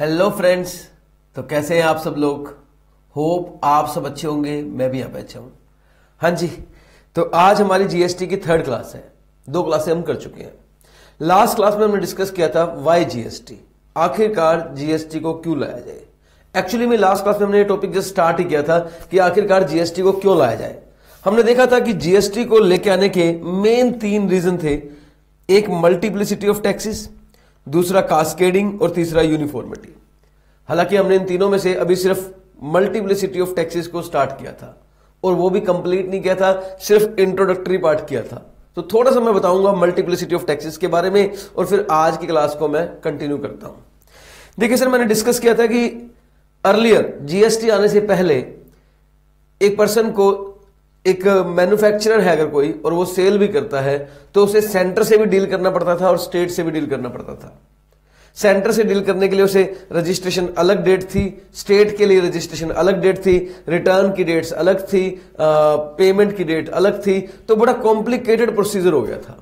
Hello friends. तो कैसे हैं आप सब लोग? होप आप सब अच्छे होंगे, मैं भी यहाँ पे अच्छा हूँ। हाँ जी, तो आज हमारी जीएसटी की थर्ड क्लास है। 2 क्लासें हम कर चुके हैं। लास्ट क्लास में हमने डिस्कस किया था वाई जीएसटी, आखिरकार जीएसटी को क्यों लाया जाए। एक्चुअली में लास्ट क्लास में हमने ये टॉपिक जस्ट स्टार्ट ही किया था कि आखिरकार जीएसटी को क्यों लाया जाए। हमने देखा था कि जीएसटी को लेके आने के मेन 3 रीजन थे। एक मल्टीप्लिसिटी ऑफ टैक्सेस, दूसरा कास्केडिंग और तीसरा यूनिफॉर्मिटी। हालांकि हमने इन तीनों में से अभी सिर्फ मल्टीप्लिसिटी ऑफ टैक्सेस को स्टार्ट किया था और वो भी कंप्लीट नहीं किया था, सिर्फ इंट्रोडक्टरी पार्ट किया था। तो थोड़ा सा मैं बताऊंगा मल्टीप्लिसिटी ऑफ टैक्सेस के बारे में और फिर आज की क्लास को मैं कंटिन्यू करता हूं। देखिए सर, मैंने डिस्कस किया था कि अर्लियर जीएसटी आने से पहले एक पर्सन को, एक मैन्युफैक्चरर है अगर कोई और वो सेल भी करता है, तो उसे सेंटर से भी डील करना पड़ता था और स्टेट से भी डील करना पड़ता था। सेंटर से डील करने के लिए उसे रजिस्ट्रेशन अलग डेट थी, स्टेट के लिए रजिस्ट्रेशन अलग डेट थी, रिटर्न की डेट्स अलग थी, पेमेंट की डेट अलग थी। तो बड़ा कॉम्प्लिकेटेड प्रोसीजर हो गया था।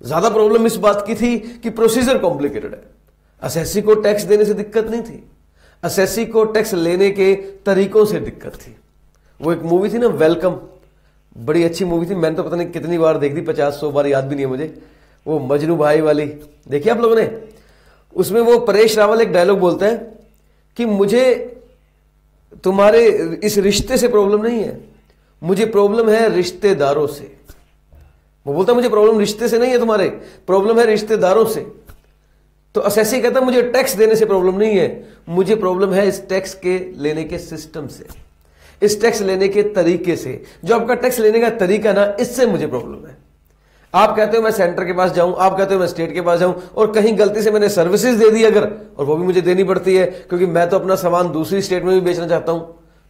ज्यादा प्रॉब्लम इस बात की थी कि प्रोसीजर कॉम्प्लिकेटेड है। असेसी को टैक्स देने से दिक्कत नहीं थी, असेसी को टैक्स लेने के तरीकों से दिक्कत थी। वो एक मूवी थी ना, वेलकम, बड़ी अच्छी मूवी थी। मैंने तो पता नहीं कितनी बार देख दी, 50-100 बार, याद भी नहीं है मुझे। वो मजनू भाई वाली देखी आप लोगों ने? उसमें वो परेश रावल एक डायलॉग बोलते हैं कि मुझे तुम्हारे इस रिश्ते से प्रॉब्लम नहीं है, मुझे प्रॉब्लम है रिश्तेदारों से। वो बोलता है मुझे प्रॉब्लम रिश्ते से नहीं है तुम्हारे, प्रॉब्लम है रिश्तेदारों से। तो असेसी कहता है मुझे टैक्स देने से प्रॉब्लम नहीं है, मुझे प्रॉब्लम है इस टैक्स के लेने के सिस्टम से, इस टैक्स लेने के तरीके से। जो आपका टैक्स लेने का तरीका ना, इससे मुझे प्रॉब्लम है। आप कहते हो मैं सेंटर के पास जाऊं, आप कहते हो मैं स्टेट के पास जाऊं, और कहीं गलती से मैंने सर्विसेज दे दी अगर, और वो भी मुझे देनी पड़ती है क्योंकि मैं तो अपना सामान दूसरी स्टेट में भी बेचना चाहता हूं,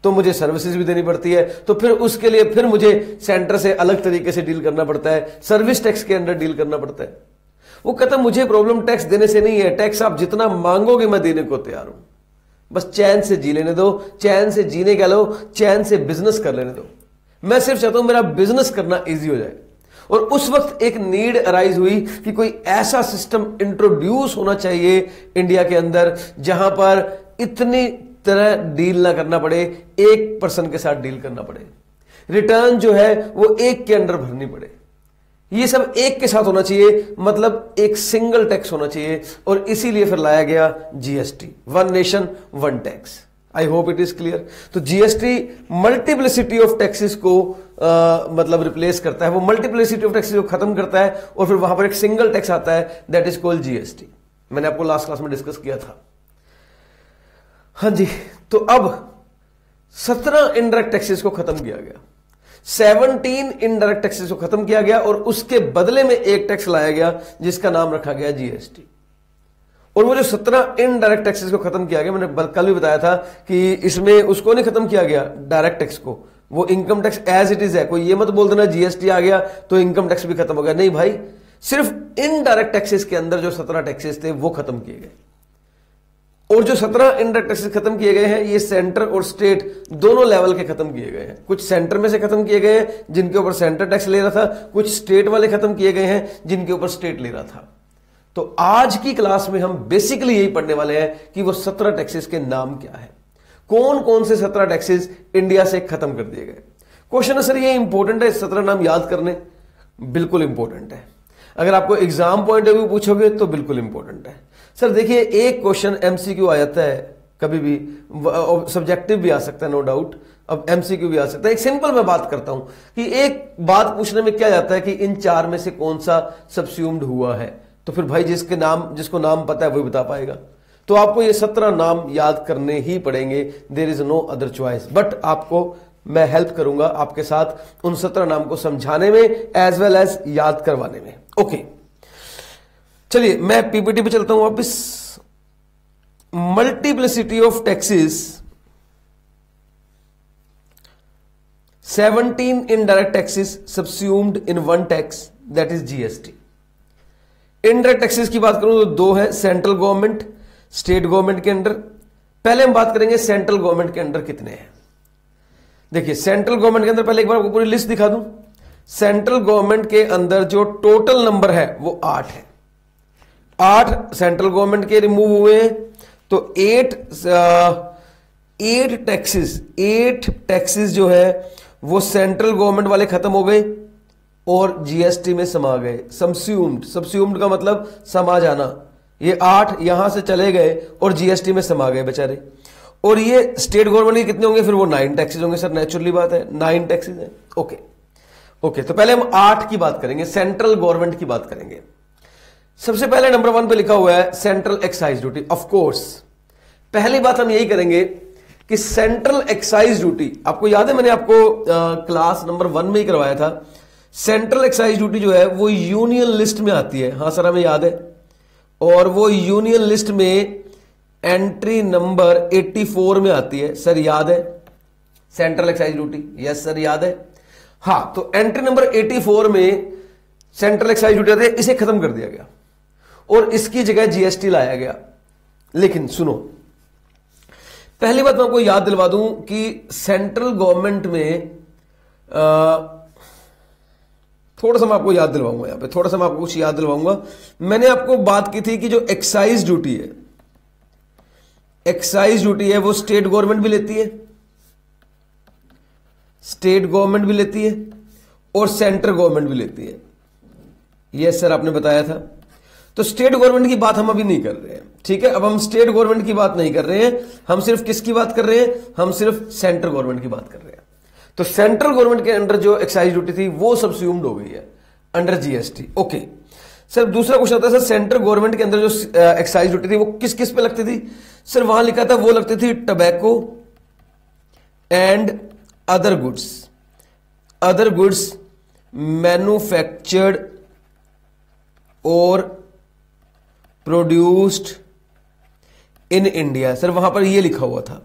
तो मुझे सर्विसेज भी देनी पड़ती है। तो फिर उसके लिए फिर मुझे सेंटर से अलग तरीके से डील करना पड़ता है, सर्विस टैक्स के अंडर डील करना पड़ता है। वो कहता मुझे प्रॉब्लम टैक्स देने से नहीं है, टैक्स आप जितना मांगोगे मैं देने को तैयार हूं, बस चैन से जी लेने दो, चैन से जीने का लो, चैन से बिजनेस कर लेने दो। मैं सिर्फ चाहता हूं मेरा बिजनेस करना इजी हो जाए। और उस वक्त एक नीड अराइज हुई कि कोई ऐसा सिस्टम इंट्रोड्यूस होना चाहिए इंडिया के अंदर जहां पर इतनी तरह डील ना करना पड़े, एक पर्सन के साथ डील करना पड़े, रिटर्न जो है वो एक के अंडर भरनी पड़े, ये सब एक के साथ होना चाहिए, मतलब एक सिंगल टैक्स होना चाहिए। और इसीलिए फिर लाया गया GST, one nation one tax. I hope it is clear. तो जीएसटी मल्टीप्लिसिटी ऑफ टैक्सेस को मतलब रिप्लेस करता है, वो मल्टीप्लिसिटी ऑफ टैक्सेस को खत्म करता है और फिर वहां पर एक सिंगल टैक्स आता है, दैट इज कॉल्ड जीएसटी। मैंने आपको लास्ट क्लास में डिस्कस किया था। हाँ जी, तो अब 17 इनडायरेक्ट टैक्सेस को खत्म किया गया, 17 इनडायरेक्ट टैक्सेस को खत्म किया गया और उसके बदले में एक टैक्स लाया गया जिसका नाम रखा गया जीएसटी। और वो जो 17 इनडायरेक्ट टैक्सेस को खत्म किया गया, मैंने कल भी बताया था कि इसमें उसको नहीं खत्म किया गया डायरेक्ट टैक्स को, वो income tax as it is है। कोई ये मत बोल देना जीएसटी आ गया तो इनकम टैक्स भी खत्म हो गया, नहीं भाई, सिर्फ इनडायरेक्ट टैक्सेस के अंदर जो 17 टैक्सेस थे वो खत्म किए गए। और जो 17 इनडायरेक्ट टैक्सेस खत्म किए गए हैं, ये सेंटर और स्टेट दोनों लेवल के खत्म किए गए हैं। कुछ सेंटर में से खत्म किए गए हैं जिनके ऊपर सेंटर टैक्स ले रहा था, कुछ स्टेट वाले खत्म किए गए हैं जिनके ऊपर स्टेट ले रहा था। तो आज की क्लास में हम बेसिकली यही पढ़ने वाले हैं कि वो 17 टैक्सेस के नाम क्या है, कौन कौन से 17 टैक्सेस इंडिया से खत्म कर दिए गए। क्वेश्चन है सर ये इंपॉर्टेंट है 17 नाम याद करने? बिल्कुल इंपॉर्टेंट है। अगर आपको एग्जाम पॉइंट ऑफ व्यू पूछोगे तो बिल्कुल इंपॉर्टेंट है। सर देखिए, एक क्वेश्चन एमसीक्यू आ जाता है कभी भी, सब्जेक्टिव भी आ सकता है नो डाउट, अब एमसीक्यू भी आ सकता है। एक सिंपल मैं बात करता हूं कि एक बात पूछने में क्या जाता है कि इन 4 में से कौन सा सबस्यूम्ड हुआ है, तो फिर भाई जिसको नाम पता है वही बता पाएगा। तो आपको ये 17 नाम याद करने ही पड़ेंगे, there is no other choice. But आपको मैं हेल्प करूंगा आपके साथ उन 17 नाम को समझाने में एज वेल एज याद करवाने में। ओके, चलिए मैं पीपीटी पे चलता हूं वापिस। Multiplicity of taxes, 17 indirect taxes subsumed in one tax, that is GST. Indirect taxes की बात करूं तो 2 है, सेंट्रल गवर्नमेंट, स्टेट गवर्नमेंट के अंडर। पहले हम बात करेंगे सेंट्रल गवर्नमेंट के अंडर कितने हैं। देखिए सेंट्रल गवर्नमेंट के अंदर पहले एक बार आपको पूरी लिस्ट दिखा दूं। सेंट्रल गवर्नमेंट के अंदर जो टोटल नंबर है वो 8 है। 8 सेंट्रल गवर्नमेंट के रिमूव हुए हैं तो 8 टैक्सेस जो है वो सेंट्रल गवर्नमेंट वाले खत्म हो गए और जीएसटी में समा गए। सबस्यूम्ड का मतलब समा जाना। ये 8 यहां से चले गए और जीएसटी में समा गए बेचारे। और ये स्टेट गवर्नमेंट के कितने होंगे? फिर वो 9 टैक्सेस होंगे सर, नेचुरली बात है, 9 टैक्सेस है। ओके, तो पहले हम 8 की बात करेंगे, सेंट्रल गवर्नमेंट की बात करेंगे। सबसे पहले नंबर 1 पे लिखा हुआ है central excise duty. Of course पहली बात हम यही करेंगे कि सेंट्रल एक्साइज ड्यूटी, आपको याद है मैंने आपको क्लास नंबर 1 में ही करवाया था। सेंट्रल एक्साइज ड्यूटी जो है वो यूनियन लिस्ट में आती है। हाँ सर, हमें याद है। और वो यूनियन लिस्ट में एंट्री नंबर 84 में आती है। सर याद है central excise duty? Yes sir याद है। हाँ, तो एंट्री नंबर 84 में सेंट्रल एक्साइज ड्यूटी आती है। इसे खत्म कर दिया गया और इसकी जगह जीएसटी लाया गया। लेकिन सुनो, पहली बात मैं आपको याद दिलवा दूं कि सेंट्रल गवर्नमेंट में थोड़ा सा मैं आपको याद दिलवाऊंगा, यहां पे थोड़ा सा मैं आपको कुछ याद दिलवाऊंगा। मैंने आपको बात की थी कि जो एक्साइज ड्यूटी है, एक्साइज ड्यूटी है वो स्टेट गवर्नमेंट भी लेती है, स्टेट गवर्नमेंट भी लेती है और सेंट्रल गवर्नमेंट भी लेती है। यस सर, आपने बताया था। तो स्टेट गवर्नमेंट की बात हम अभी नहीं कर रहे हैं, ठीक है। अब हम स्टेट गवर्नमेंट की बात नहीं कर रहे हैं, हम सिर्फ किसकी बात कर रहे हैं? हम सिर्फ सेंट्रल गवर्नमेंट की बात कर रहे हैं। तो सेंट्रल गवर्नमेंट के अंडर जो एक्साइज ड्यूटी थी वो सबस्यूम्ड हो गई है अंडर जीएसटी। ओके सर, दूसरा क्वेश्चन आता है सर, सेंट्रल गवर्नमेंट के अंदर जो एक्साइज ड्यूटी थी वो किस किस पे लगती थी? सर वहां लिखा था वो लगती थी tobacco and other goods manufactured और प्रोड्यूस्ड इन इंडिया। सर वहां पर ये लिखा हुआ था।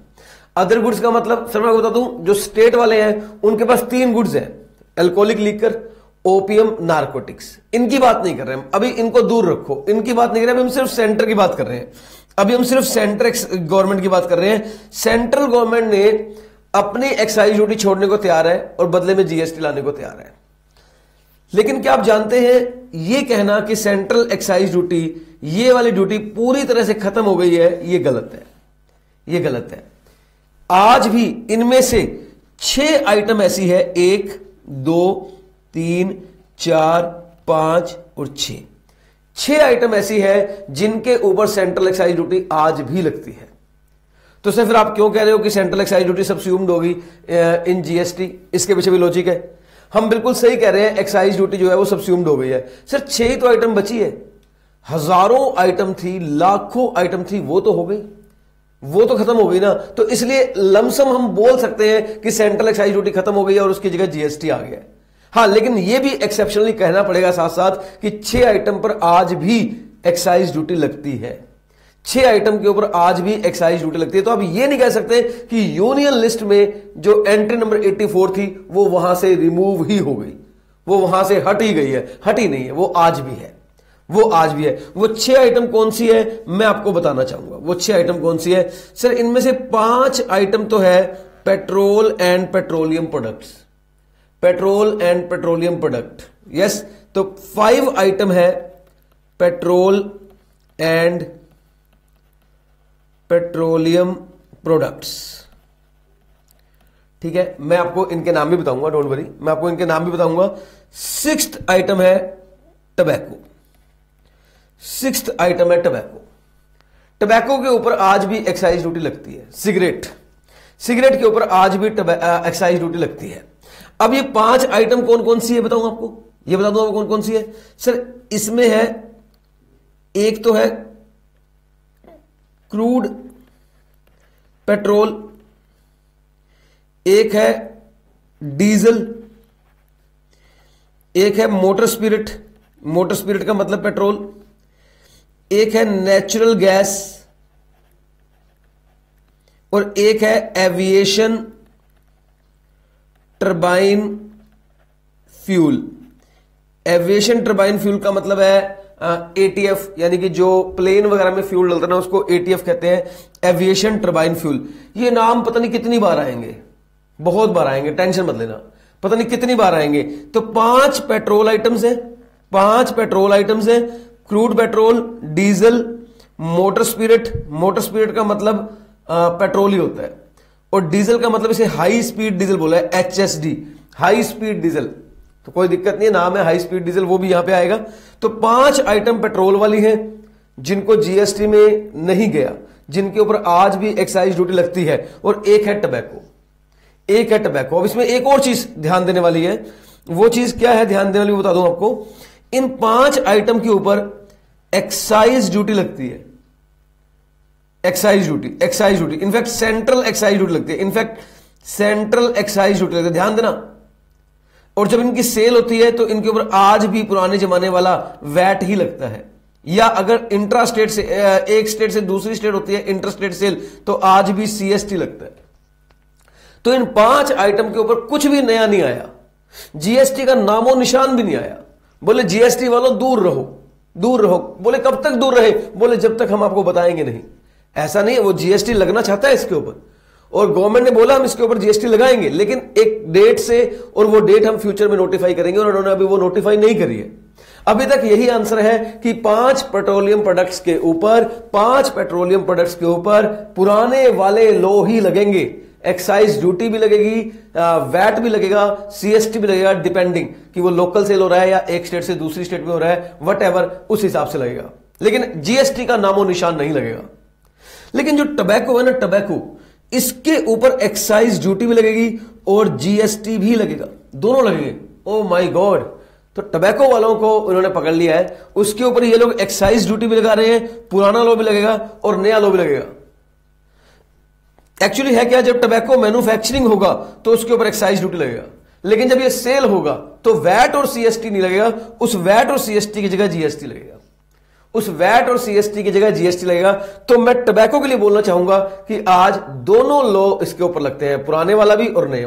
अदर गुड्स का मतलब सर मैं बता दूं, जो स्टेट वाले हैं उनके पास 3 गुड्स हैं, अल्कोहलिक लीकर, ओपियम, नारकोटिक्स। इनकी बात नहीं कर रहे हैं अभी, इनको दूर रखो, इनकी बात नहीं कर रहे हैं। अभी हम सिर्फ सेंटर की बात कर रहे हैं। अभी हम सिर्फ सेंट्रल गवर्नमेंट की बात कर रहे हैं। सेंट्रल गवर्नमेंट ने अपनी एक्साइज ड्यूटी छोड़ने को तैयार है और बदले में जीएसटी लाने को तैयार है। लेकिन क्या आप जानते हैं, यह कहना कि सेंट्रल एक्साइज ड्यूटी, ये वाली ड्यूटी पूरी तरह से खत्म हो गई है, यह गलत है। यह गलत है। आज भी इनमें से 6 आइटम ऐसी है, 1 2 3 4 5 और 6 आइटम ऐसी है जिनके ऊपर सेंट्रल एक्साइज ड्यूटी आज भी लगती है। तो सर फिर आप क्यों कह रहे हो कि सेंट्रल एक्साइज ड्यूटी सबस्यूम्ड होगी इन जीएसटी? इसके पीछे भी लॉजिक है। हम बिल्कुल सही कह रहे हैं, एक्साइज ड्यूटी जो है वो सबस्यूम्ड हो गई है। सर 6 ही तो आइटम बची है, हजारों आइटम थी, लाखों आइटम थी, वो तो हो गई, वो तो खत्म हो गई ना। तो इसलिए लमसम हम बोल सकते हैं कि सेंट्रल एक्साइज ड्यूटी खत्म हो गई है और उसकी जगह जीएसटी आ गया है। हाँ, लेकिन यह भी एक्सेप्शनली कहना पड़ेगा साथ साथ कि 6 आइटम पर आज भी एक्साइज ड्यूटी लगती है। 6 आइटम के ऊपर आज भी एक्साइज ड्यूटी लगती है। तो आप ये नहीं कह सकते कि यूनियन लिस्ट में जो एंट्री नंबर 84 थी वो वहां से रिमूव ही हो गई, वो वहां से हट ही गई है। हटी नहीं है, वो आज भी है, वो आज भी है। वो 6 आइटम कौन सी है मैं आपको बताना चाहूंगा। वो 6 आइटम कौन सी है? सर इनमें से 5 आइटम तो है petrol and petroleum products, petrol and petroleum product. Yes, तो 5 आइटम है पेट्रोल एंड पेट्रोलियम प्रोडक्ट्स। ठीक है, मैं आपको इनके नाम भी बताऊंगा, डोंट वरी, मैं आपको इनके नाम भी बताऊंगा। 6th आइटम है टबैको, 6th आइटम है टबैको। टबैको के ऊपर आज भी एक्साइज ड्यूटी लगती है। सिगरेट, सिगरेट के ऊपर आज भी एक्साइज ड्यूटी लगती है। अब ये 5 आइटम कौन कौन सी है बताऊं आपको, ये बता दूं आपको कौन कौन सी है। सर इसमें है, एक तो है क्रूड पेट्रोल, एक है डीजल, एक है मोटर स्पिरिट, मोटर स्पिरिट का मतलब पेट्रोल, एक है नेचुरल गैस और एक है aviation turbine fuel. Aviation turbine fuel का मतलब है एटीएफ, यानी कि जो प्लेन वगैरह में फ्यूल डलता है ना उसको एटीएफ कहते हैं, एविएशन टर्बाइन फ्यूल। ये नाम पता नहीं कितनी बार आएंगे, बहुत बार आएंगे, टेंशन मत लेना, पता नहीं कितनी बार आएंगे। तो 5 पेट्रोल आइटम्स हैं, 5 पेट्रोल आइटम्स हैं, crude petrol, diesel, motor spirit का मतलब पेट्रोल ही होता है, और डीजल का मतलब इसे हाई स्पीड डीजल बोला है, HSD, हाई स्पीड डीजल। तो कोई दिक्कत नहीं है, नाम है हाई स्पीड डीजल, वो भी यहां पे आएगा। तो 5 आइटम पेट्रोल वाली हैं जिनको जीएसटी में नहीं गया, जिनके ऊपर आज भी एक्साइज ड्यूटी लगती है, और एक है टबैको। अब इसमें एक और चीज ध्यान देने वाली है, वो चीज क्या है ध्यान देने वाली बता दूं आपको। इन 5 आइटम के ऊपर एक्साइज ड्यूटी लगती है, excise duty in fact central excise duty लगती है, ध्यान देना। और जब इनकी सेल होती है तो इनके ऊपर आज भी पुराने जमाने वाला वैट ही लगता है, या अगर इंट्रा स्टेट से एक स्टेट से दूसरी स्टेट होती है इंटर स्टेट सेल, तो आज भी CST लगता है। तो इन 5 आइटम के ऊपर कुछ भी नया नहीं आया, जीएसटी का नामो निशान भी नहीं आया। बोले जीएसटी वालों दूर रहो। बोले कब तक दूर रहे? बोले जब तक हम आपको बताएंगे नहीं। ऐसा नहीं है, वो जीएसटी लगना चाहता है इसके ऊपर, और गवर्नमेंट ने बोला हम इसके ऊपर जीएसटी लगाएंगे, लेकिन एक डेट से, और वो डेट हम फ्यूचर में नोटिफाई करेंगे, और उन्होंने अभी वो नोटिफाई नहीं करी है। अभी तक यही आंसर है कि 5 पेट्रोलियम प्रोडक्ट्स के ऊपर पुराने वाले लो ही लगेंगे। एक्साइज ड्यूटी भी लगेगी, वैट भी लगेगा, CST भी लगेगा, डिपेंडिंग कि वो लोकल सेल हो रहा है या एक स्टेट से दूसरी स्टेट में हो रहा है, वटएवर, उस हिसाब से लगेगा। लेकिन जीएसटी का नामो निशान नहीं लगेगा। लेकिन जो टबैको है ना, टबैको, इसके ऊपर एक्साइज ड्यूटी भी लगेगी और जीएसटी भी लगेगा, दोनों लगेंगे। Oh my God! तो टबैको वालों को उन्होंने पकड़ लिया है, उसके ऊपर ये लोग एक्साइज ड्यूटी भी लगा रहे हैं, पुराना लो भी लगेगा और नया लो भी लगेगा। एक्चुअली है क्या, जब टबैको मैन्युफैक्चरिंग होगा तो उसके ऊपर एक्साइज ड्यूटी लगेगा, लेकिन जब ये सेल होगा तो वैट और CST नहीं लगेगा, उस वैट और CST की जगह जीएसटी लगेगा। तो मैं टबैको के लिए बोलना चाहूंगा कि आज दोनों लो इसके ऊपर लगते हैं, पुराने वाला भी और नए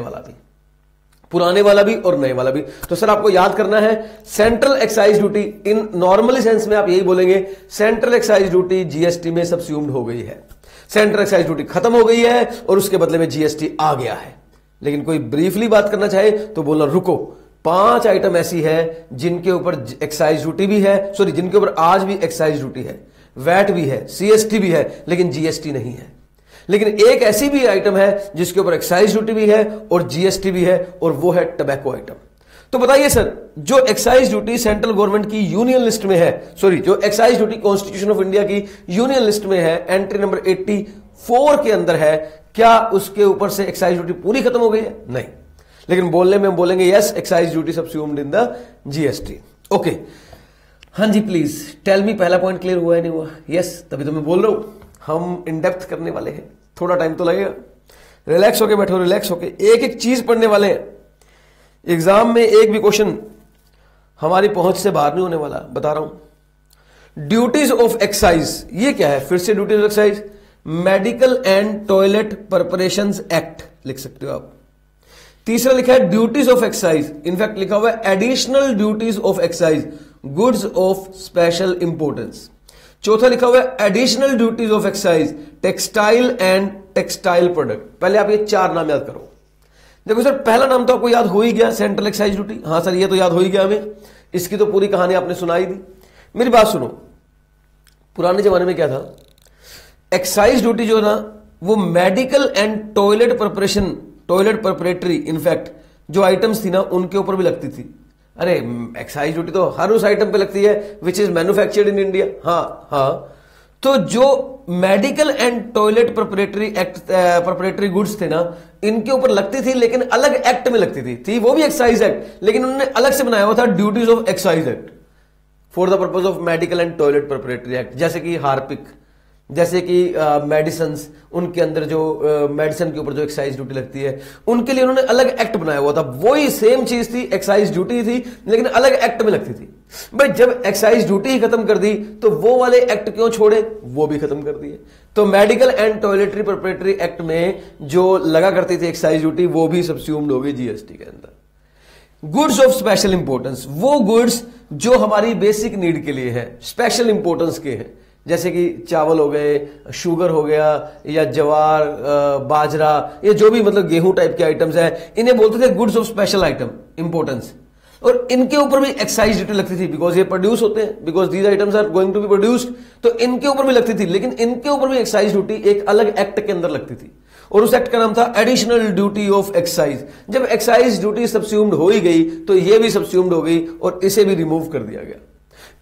वाला भी। तो सर आपको याद करना है, सेंट्रल एक्साइज ड्यूटी, इन नॉर्मली सेंस में आप यही बोलेंगे, सेंट्रल एक्साइज ड्यूटी जीएसटी में सबस्यूम्ड हो गई है, सेंट्रल एक्साइज ड्यूटी खत्म हो गई है और उसके बदले में जीएसटी आ गया है। लेकिन कोई ब्रीफली बात करना चाहे तो बोलना रुको, 5 आइटम ऐसी है जिनके ऊपर एक्साइज ड्यूटी भी है, जिनके ऊपर आज भी एक्साइज ड्यूटी है, वैट भी है, CST भी है, लेकिन जीएसटी नहीं है। लेकिन एक ऐसी भी आइटम है जिसके ऊपर एक्साइज ड्यूटी भी है और जीएसटी भी है, और वो है टबैको आइटम। तो बताइए सर, जो एक्साइज ड्यूटी सेंट्रल गवर्नमेंट की यूनियन लिस्ट में है, जो excise duty constitution of India की यूनियन लिस्ट में है, एंट्री नंबर 84 के अंदर है, क्या उसके ऊपर से एक्साइज ड्यूटी पूरी खत्म हो गई है? नहीं। लेकिन बोलने में हम बोलेंगे yes, excise duty subsumed in the GST. Okay, हाँ जी, प्लीज टेल मी, पहला पॉइंट क्लियर हुआ है नहीं हुआ? यस, तभी तो मैं बोल रहा हूं हम इन डेप्थ करने वाले हैं, थोड़ा टाइम तो लगेगा। रिलैक्स होके बैठो, रिलैक्स होके, एक एक चीज पढ़ने वाले हैं। एग्जाम में एक भी क्वेश्चन हमारी पहुंच से बाहर नहीं होने वाला, बता रहा हूं। ड्यूटीज ऑफ एक्साइज, ये क्या है? फिर से duties of excise, medical and toilet preparations act लिख सकते हो आप। तीसरा लिखा है ड्यूटीज ऑफ एक्साइज, इनफैक्ट लिखा हुआ है additional duties of excise, goods of special importance. चौथा लिखा हुआ है additional duties of excise, textile and textile product. पहले आप ये 4 नाम याद करो। देखो सर, पहला नाम तो आपको याद हो ही गया, सेंट्रल एक्साइज ड्यूटी। हाँ सर, ये तो याद हो ही गया हमें, इसकी तो पूरी कहानी आपने सुनाई दी। मेरी बात सुनो, पुराने जमाने में क्या था, एक्साइज ड्यूटी जो ना, वो medical and toilet preparatory in fact जो आइटम्स थी ना, उनके ऊपर भी लगती थी। अरे एक्साइज ड्यूटी तो हर उस आइटम पे लगती है which is manufactured in India. हाँ, तो जो medical and toilet preparatory goods थे ना, इनके ऊपर लगती थी, लेकिन अलग एक्ट में लगती थी वो भी एक्साइज एक्ट, लेकिन उन्होंने अलग से बनाया हुआ था duties of excise act for the purpose of medical and toilet preparatory act. जैसे कि हार्पिक, जैसे कि मेडिसिन, उनके अंदर जो मेडिसिन के ऊपर जो एक्साइज ड्यूटी लगती है, उनके लिए उन्होंने अलग एक्ट बनाया हुआ था। वही सेम चीज थी, एक्साइज ड्यूटी थी, लेकिन अलग एक्ट में लगती थी। भाई जब एक्साइज ड्यूटी ही खत्म कर दी तो वो वाले एक्ट क्यों छोड़े? वो भी खत्म कर दिए। तो medical and toiletry preparatory act में जो लगा करती थी एक्साइज ड्यूटी, वो भी सबस्यूम्ड हो गई जीएसटी के अंदर। गुड्स ऑफ स्पेशल इंपोर्टेंस, वो गुड्स जो हमारी बेसिक नीड के लिए है, स्पेशल इंपोर्टेंस के हैं, जैसे कि चावल हो गए, शुगर हो गया, या ज्वार, बाजरा, ये जो भी मतलब गेहूं टाइप के आइटम्स है, इन्हें बोलते थे goods of special item importance. और इनके ऊपर भी एक्साइज ड्यूटी लगती थी, बिकॉज ये प्रोड्यूस होते हैं, because these items are going to be produced, तो इनके ऊपर भी लगती थी। लेकिन इनके ऊपर भी एक्साइज ड्यूटी एक अलग एक्ट के अंदर लगती थी, और उस एक्ट का नाम था एडिशनल ड्यूटी ऑफ एक्साइज। जब एक्साइज ड्यूटी सब्स्यूम्ड हो ही गई तो ये भी सब्स्यूम्ड हो गई और इसे भी रिमूव कर दिया गया।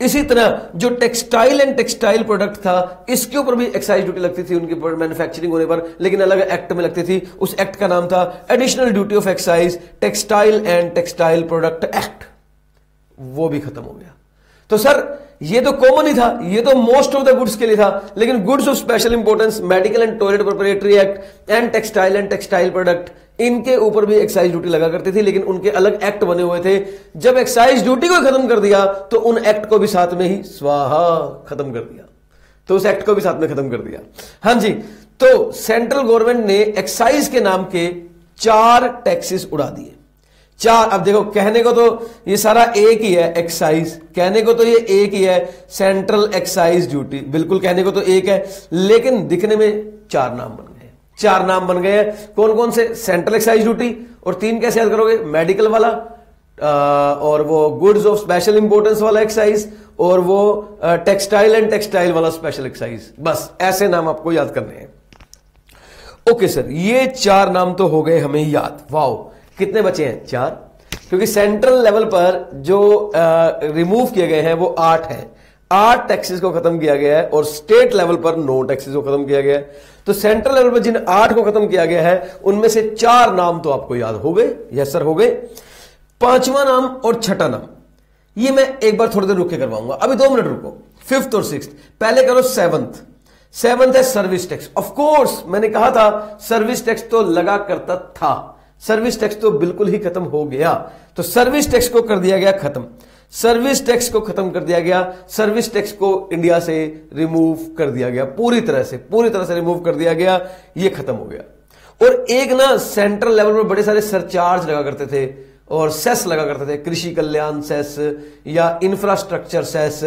इसी तरह जो टेक्सटाइल एंड टेक्सटाइल प्रोडक्ट था, इसके ऊपर भी एक्साइज ड्यूटी लगती थी उनकी मैन्युफैक्चरिंग होने पर, लेकिन अलग एक्ट में लगती थी। उस एक्ट का नाम था additional duty of excise textile and textile product act. वो भी खत्म हो गया। तो सर ये तो कॉमन ही था, ये तो मोस्ट ऑफ द गुड्स के लिए था, लेकिन goods of special importance, medical and toilet preparatory act and textile product, इनके ऊपर भी एक्साइज ड्यूटी लगा करती थी, लेकिन उनके अलग एक्ट बने हुए थे। जब एक्साइज ड्यूटी को खत्म कर दिया तो उन एक्ट को भी साथ में ही स्वाहा खत्म कर दिया, तो उस एक्ट को भी साथ में खत्म कर दिया। हां जी, तो सेंट्रल गवर्नमेंट ने एक्साइज के नाम के 4 टैक्सेस उड़ा दिए। 4, अब देखो कहने को तो ये सारा एक ही है, एक्साइज कहने को तो ये एक ही है, सेंट्रल एक्साइज ड्यूटी बिल्कुल कहने को तो एक है, लेकिन दिखने में 4 नाम बन गए। 4 नाम बन गए हैं। कौन कौन से? सेंट्रल एक्साइज ड्यूटी, और 3 कैसे याद करोगे? मेडिकल वाला, और वो गुड्स ऑफ स्पेशल इंपोर्टेंस वाला एक्साइज, और वो टेक्सटाइल एंड टेक्सटाइल वाला स्पेशल एक्साइज। बस ऐसे नाम आपको याद करने हैं। ओके सर, ये 4 नाम तो हो गए हमें याद। वाओ, कितने बचे हैं? 4, क्योंकि सेंट्रल लेवल पर जो रिमूव किए गए हैं वो 8 हैं। 8 टैक्सेस को खत्म किया गया है, और स्टेट लेवल पर 9 टैक्सेस को खत्म किया गया है। तो सेंट्रल लेवल पर जिन 8 को खत्म किया गया है उनमें से 4 नाम तो आपको याद हो गए। यस सर, हो गए। 5वां नाम और 6ठा नाम ये मैं एक बार थोड़ी देर रुक के करवाऊंगा, अभी 2 मिनट रुको। 5th और 6th, पहले करो 7th है सर्विस टैक्स। ऑफ कोर्स मैंने कहा था सर्विस टैक्स तो लगा करता था, सर्विस टैक्स तो बिल्कुल ही खत्म हो गया। तो सर्विस टैक्स को कर दिया गया खत्म, सर्विस टैक्स को खत्म कर दिया गया, सर्विस टैक्स को इंडिया से रिमूव कर दिया गया, पूरी तरह से रिमूव कर दिया गया, ये खत्म हो गया। और एक ना सेंट्रल लेवल पर बड़े सारे सरचार्ज लगा करते थे और सेस लगा करते थे, कृषि कल्याण सेस या इंफ्रास्ट्रक्चर सेस,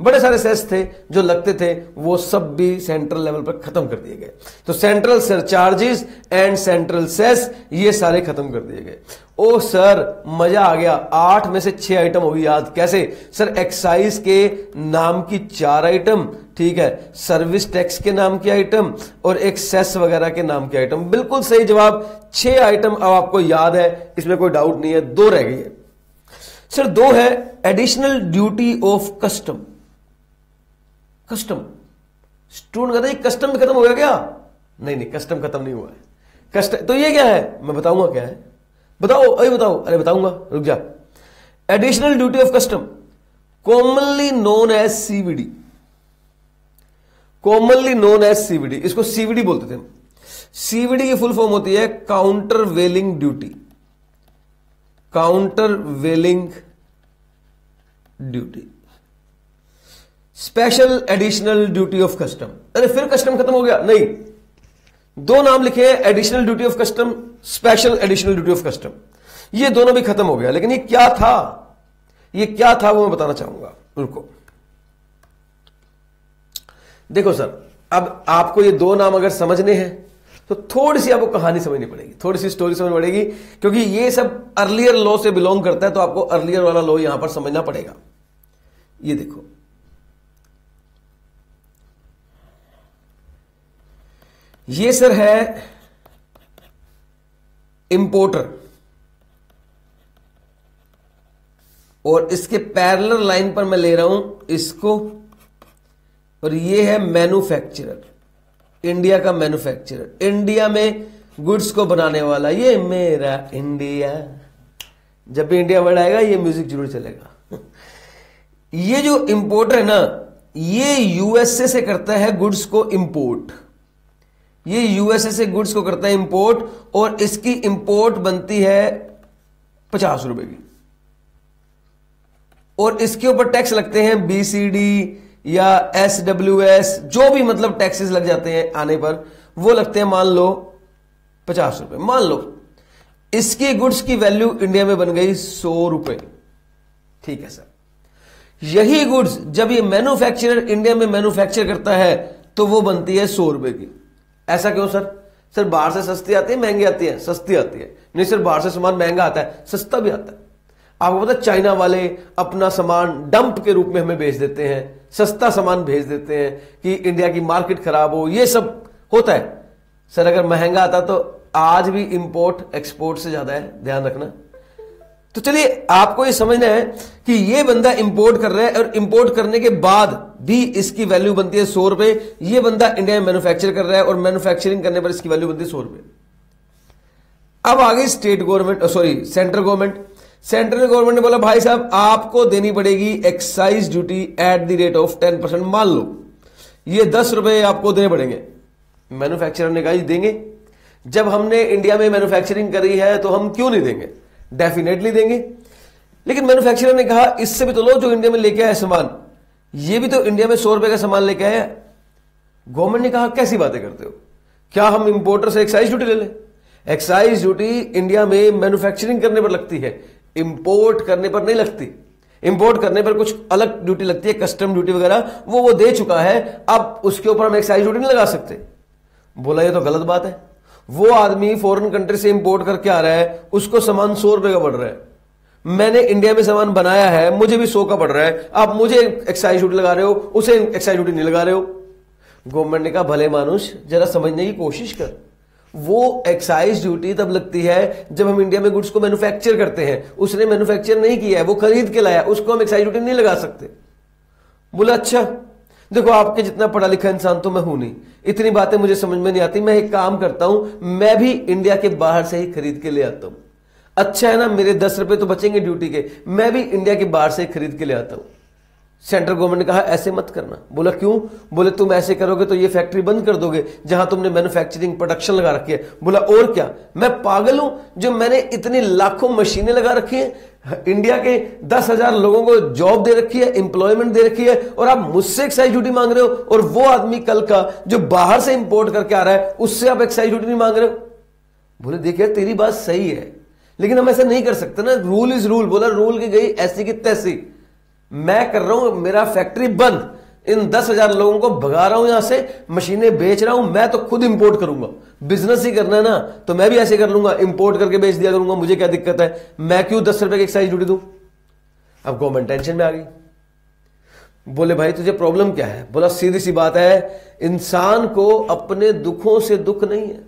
बड़े सारे सेस थे जो लगते थे, वो सब भी सेंट्रल लेवल पर खत्म कर दिए गए। तो central surcharges and central cess ये सारे खत्म कर दिए गए। ओ सर मजा आ गया, 8 में से 6 आइटम हो गई याद। कैसे सर? एक्साइज के नाम की 4 आइटम, ठीक है, सर्विस टैक्स के नाम के आइटम और एक सेस वगैरह के नाम के आइटम। बिल्कुल सही जवाब, 6 आइटम अब आपको याद है, इसमें कोई डाउट नहीं है। 2 रह गई है सर। 2 है additional duty of custom. Custom, student कहते हैं कस्टम खत्म हो गया क्या? नहीं, कस्टम खत्म नहीं हुआ है। कस्टम तो ये क्या है? मैं बताऊंगा क्या है, बताओ। अरे बताओ, अरे बताऊंगा, रुक जा। Additional duty of custom, commonly known as CVD, commonly known as CVD, इसको सीवीडी बोलते थे। सीवीडी की फुल फॉर्म होती है countervailing duty, countervailing duty, special additional duty of custom. अरे फिर कस्टम खत्म हो गया? नहीं, 2 नाम लिखे हैं, additional duty of custom, special additional duty of custom, ये दोनों भी खत्म हो गया। लेकिन ये क्या था, ये क्या था वो मैं बताना चाहूंगा। रुको, देखो सर, अब आपको ये 2 नाम अगर समझने हैं तो थोड़ी सी आपको कहानी समझनी पड़ेगी, थोड़ी सी स्टोरी समझनी पड़ेगी, क्योंकि ये सब अर्लियर लॉ से बिलोंग करता है, तो आपको अर्लियर वाला लॉ यहां पर समझना पड़ेगा। ये देखो, ये सर है इंपोर्टर, और इसके पैरेलल लाइन पर मैं ले रहा हूं इसको, और ये है मैन्युफैक्चरर, इंडिया का मैन्युफैक्चरर, इंडिया में गुड्स को बनाने वाला, ये मेरा इंडिया। जब भी इंडिया वर्ड आएगा ये म्यूजिक जरूर चलेगा। ये जो इंपोर्टर है ना, ये यूएसए से करता है गुड्स को इंपोर्ट, ये यूएसए से गुड्स को करता है इंपोर्ट, और इसकी इंपोर्ट बनती है 50 रुपए की, और इसके ऊपर टैक्स लगते हैं बीसीडी या एसडब्ल्यूएस, जो भी मतलब टैक्सेस लग जाते हैं आने पर, वो लगते हैं मान लो 50 रुपए। मान लो इसकी गुड्स की वैल्यू इंडिया में बन गई 100 रुपए, ठीक है सर। यही गुड्स जब ये मैन्युफैक्चरर इंडिया में मैन्युफैक्चर करता है तो वो बनती है 100 रुपए की। ऐसा क्यों सर? सर बाहर से सस्ती आती है, महंगी आती है? सस्ती आती है। नहीं सर, बाहर से सामान महंगा आता है, सस्ता भी आता है। आपको पता चाइना वाले अपना सामान डंप के रूप में हमें भेज देते हैं, सस्ता सामान भेज देते हैं कि इंडिया की मार्केट खराब हो, ये सब होता है। सर अगर महंगा आता तो आज भी इंपोर्ट एक्सपोर्ट से ज्यादा है, ध्यान रखना। तो चलिए आपको ये समझना है कि ये बंदा इंपोर्ट कर रहा है और इंपोर्ट करने के बाद भी इसकी वैल्यू बनती है 100 रुपए। ये बंदा इंडिया में मैन्युफैक्चर कर रहा है और मैन्युफैक्चरिंग करने पर इसकी वैल्यू बनती है 100 रुपए। अब आ गई state government, sorry central government. Central government ने बोला भाई साहब आपको देनी पड़ेगी excise duty at the rate of 10%। मान लो ये 10 रुपए आपको देने पड़ेंगे। मैन्युफैक्चरर ने कहा जी देंगे, जब हमने इंडिया में मैन्युफैक्चरिंग करी है तो हम क्यों नहीं देंगे, डेफिनेटली देंगे। लेकिन मैन्युफैक्चरर ने कहा इससे भी तो लो जो इंडिया में लेके आया सामान, ये भी तो इंडिया में 100 रुपए का सामान लेके आया। गवर्नमेंट ने कहा कैसी बातें करते हो, क्या हम इंपोर्टर से एक्साइज ड्यूटी ले लें? एक्साइज ड्यूटी इंडिया में मैन्युफैक्चरिंग करने पर लगती है, इंपोर्ट करने पर नहीं लगती। इंपोर्ट करने पर कुछ अलग ड्यूटी लगती है, कस्टम ड्यूटी वगैरह, वो दे चुका है, अब उसके ऊपर हम एक्साइज ड्यूटी नहीं लगा सकते। बोला ये तो गलत बात है। वो आदमी फॉरेन कंट्री से इंपोर्ट करके आ रहा है, उसको सामान 100 रुपए का पड़ रहा है, मैंने इंडिया में सामान बनाया है, मुझे भी 100 का पड़ रहा है, आप मुझे एक्साइज ड्यूटी लगा रहे हो, उसे एक्साइज ड्यूटी नहीं लगा रहे हो। गवर्नमेंट ने कहा भले मानुष जरा समझने की कोशिश कर, वो एक्साइज ड्यूटी तब लगती है जब हम इंडिया में गुड्स को मैन्युफैक्चर करते हैं, उसने मैन्युफैक्चर नहीं किया है, वो खरीद के लाया, उसको हम एक्साइज ड्यूटी नहीं लगा सकते। बोला अच्छा, देखो आपके जितना पढ़ा लिखा इंसान तो मैं हूं नहीं, इतनी बातें मुझे समझ में नहीं आती, मैं एक काम करता हूं, मैं भी इंडिया के बाहर से ही खरीद के ले आता हूं। अच्छा है ना, मेरे 10 रुपए तो बचेंगे ड्यूटी के, मैं भी इंडिया के बाहर से ही खरीद के ले आता हूं। सेंट्रल गवर्नमेंट ने कहा ऐसे मत करना। बोला क्यों? बोले तुम ऐसे करोगे तो ये फैक्ट्री बंद कर दोगे जहां तुमने मैन्युफैक्चरिंग प्रोडक्शन लगा रखी है। बोला और क्या, मैं पागल हूं जो मैंने इतनी लाखों मशीनें लगा रखी है, इंडिया के 10,000 लोगों को जॉब दे रखी है, एम्प्लॉयमेंट दे रखी है, और आप मुझसे एक्साइज ड्यूटी मांग रहे हो? और वो आदमी कल का जो बाहर से इंपोर्ट करके आ रहा है उससे आप एक्साइज ड्यूटी नहीं मांग रहे हो? बोले देखिए तेरी बात सही है, लेकिन हम ऐसा नहीं कर सकते ना, रूल इज रूल। बोला रूल की गई ऐसी की तैसी, मैं कर रहा हूं मेरा फैक्ट्री बंद, इन 10,000 लोगों को भगा रहा हूं यहां से, मशीनें बेच रहा हूं, मैं तो खुद इंपोर्ट करूंगा, बिजनेस ही करना है ना, तो मैं भी ऐसे कर लूंगा, इंपोर्ट करके बेच दिया करूंगा, मुझे क्या दिक्कत है, मैं क्यों 10 रुपए की एक्साइज ड्यूटी दूं? अब गवर्नमेंट टेंशन में आ गई। बोले भाई तुझे प्रॉब्लम क्या है? बोला सीधी सी बात है, इंसान को अपने दुखों से दुख नहीं है,